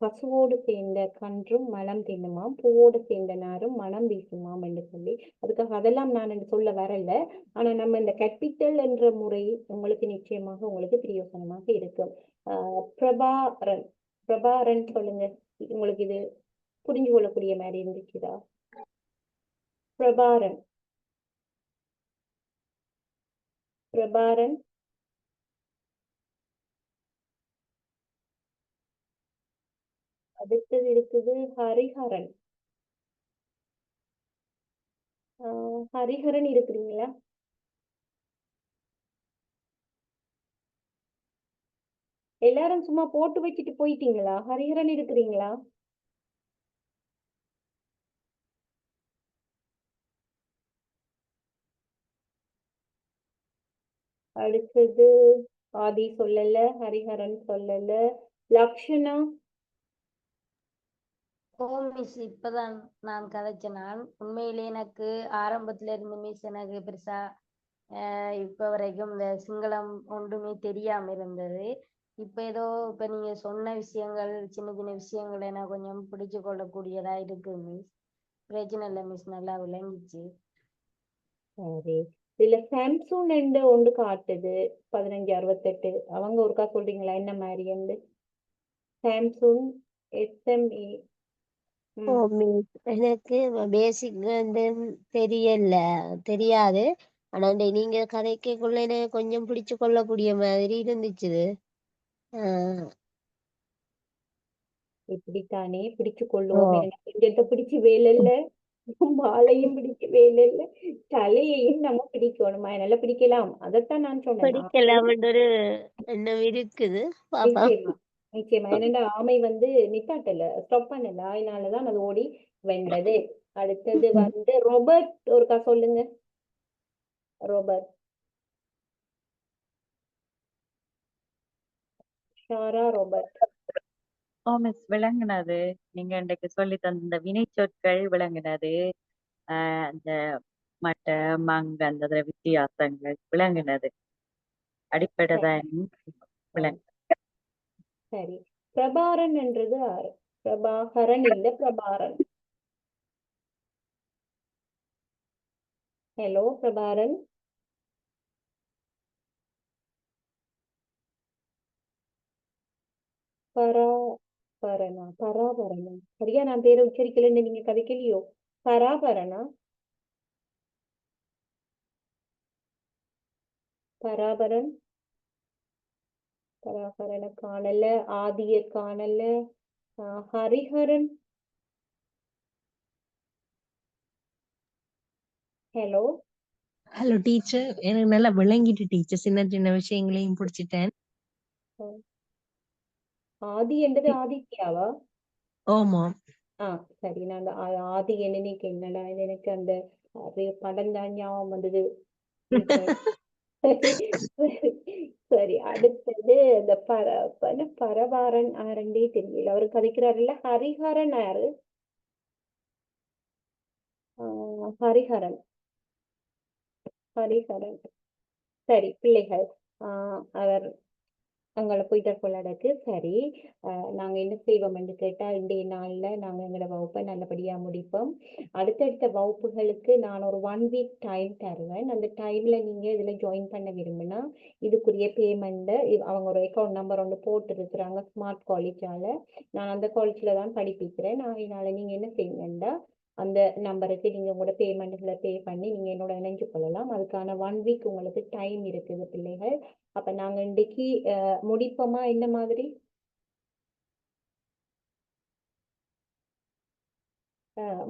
S1: பசுவோடு சேர்ந்த கன்றும் மலம் தின்னுமாம், பூவோடு சேர்ந்த நாரும் மனம் வீசுமாம் என்று சொல்லி. அதுக்காக அதெல்லாம் நான் என்று சொல்ல வரல. ஆனா நம்ம இந்த கற்பித்தல் என்ற முறை உங்களுக்கு நிச்சயமாக உங்களுக்கு பிரயோசனமாக இருக்கும். பிரபாரன் பிரபாரன் சொல்லுங்க. உங்களுக்கு இது புரிஞ்சு கொள்ளக்கூடிய மாதிரி இருந்துச்சுதா? பிரபாரன் பிரபாரன் அடுத்தது இருக்குது ஹரிஹரன். ஹரிஹரன் இருக்கிறீங்களா? எல்லாரும் சும்மா போட்டு வச்சுட்டு போயிட்டீங்களா? ஹரிஹரன் இருக்கிறீங்களா? அடுத்தது ஆதி சொல்லல, ஹரிஹரன் சொல்லல, லக்ஷனா.
S3: ஓ மிஸ் இப்பதான் நான் கதைச்சேன். நான் உண்மையிலே எனக்கு ஆரம்பத்துல இருந்து மிஸ் எனக்கு பெருசா இப்ப வரைக்கும் இந்த சிங்களம் ஒன்றுமே தெரியாம இருந்தது. இப்ப ஏதோ இப்ப நீங்க சொன்ன விஷயங்கள், சின்ன சின்ன விஷயங்கள் எனக்கு கொஞ்சம் பிடிச்சு கொள்ளக்கூடியதா இருக்கு மிஸ். பிரச்சனை இல்லை மிஸ், நல்லா விளங்கிச்சு.
S1: சரி, இதுல சாம்சங் என்ற ஒன்று காட்டுது 1568. அவங்க ஒருக்கா சொல்றீங்களா என்ன மாதிரி? Samsung SME.
S5: ஓ மிஸ் எனக்கு பேசிக் வந்து தெரியாது. ஆனா நீங்க கதைக்குள்ள எனக்கு கொஞ்சம் பிடிச்சு கொள்ளக்கூடிய மாதிரி இருந்துச்சு.
S1: இப்படித்தானே பிடிச்சு
S5: ஓ
S1: கொள்ளுவோம். எனக்கு கொஞ்சத்தை பிடிச்சு வேலை இல்ல, மாலையும் பிடிக்க வேலை இல்ல, தலையையும் நம்ம பிடிக்கணுமா, என்னால பிடிக்கலாம். அதைத்தான் நான் சொன்னேன்.
S5: பிடிக்கலாம் ஒரு எண்ணம் இருக்குது. பாப்பா
S1: நிச்சயமா நிச்சயமா. என்னடா ஆமை வந்து நிப்பாட்டல, ஸ்டாப் பண்ணல, அதனாலதான் அது ஓடி வெண்டது. அடுத்தது வந்து ரோபர்ட், ஒருக்கா சொல்லுங்க. Robert, Sarah Robert.
S6: ஓ மிஸ் விளங்குனது. நீங்க இன்றைக்கு சொல்லி தந்த வினை சொற்கள் விளங்குனது. அந்த மட்ட மங்க அந்த வித்தியாசங்கள் விளங்குனது. அடிப்படை தான் விளங்கு.
S1: சரி, பிரபாரன் என்றது ஆறு. பிரபாகரன் இல்ல, பிரபாரன். ஹலோ பிரபாரன். பராபரணா சரியா நான் பேரை உச்சரிக்கலன்னு நீங்க கதைக்கலையோ? பராபரணா, பராபரன், பராபரண காணல, ஆதிய காணல, ஹரிஹரன். ஹலோ
S4: ஹலோ டீச்சர், எனக்கு நல்லா விளங்கிட்டு டீச்சர், சின்ன சின்ன விஷயங்களையும் பிடிச்சிட்டேன்.
S1: ஆதி என்றது ஆதித்யாவா?
S4: ஓமா.
S1: சரி, நான் அந்த ஆதி என்னன்னைக்கு என்னடா இது, எனக்கு அந்த படம் தான் ஞாபகம் வந்தது. சரி, அடுத்தது இந்த பரபாரன் ஆரண்டே தெரியல, அவரு கதைக்கிறாருல்ல. ஹரிஹரன் யாரு? ஹரிஹரன், ஹரிஹரன். சரி, பிள்ளைகள். அவர் அங்கே போயிட்டு கொள்ளாடக்கு. சரி, நாங்கள் என்ன செய்வோம் என்று கேட்டால், இன்றைய நாளில் நாங்கள் எங்களோட வகுப்பை நல்லபடியாக முடிப்போம். அடுத்தடுத்த வகுப்புகளுக்கு நான் ஒரு 1 வீக் டைம் தருவேன். அந்த டைமில் நீங்கள் இதில் ஜாயின் பண்ண விரும்பினா இதுக்குரிய பேமெண்ட்டை அவங்க ஒரு அக்கௌண்ட் நம்பர் ஒன்று போட்டுருக்குறாங்க ஸ்மார்ட் காலேஜால். நான் அந்த காலேஜில் தான் படிப்பிக்கிறேன். அதனால நீங்கள் என்ன செய்யுங்கன்னா, அந்த நம்பருக்கு நீங்கள் உங்களோட பேமெண்ட்டுகளை பே பண்ணி நீங்கள் என்னோட இணைஞ்சு கொள்ளலாம். அதுக்கான 1 வீக் உங்களுக்கு டைம் இருக்குது பிள்ளைகள். அப்ப நாங்க இன்னைக்கு முடிப்போமா? என்ன மாதிரி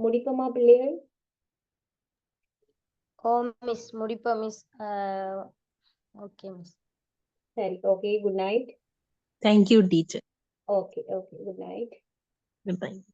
S1: முடிப்போமா பிள்ளைகள்?
S3: ஓ மிஸ் முடிப்போம் மிஸ். Okay miss.
S1: சரி, okay, good night.
S4: Thank you teacher.
S1: Okay, good night.
S4: Good night.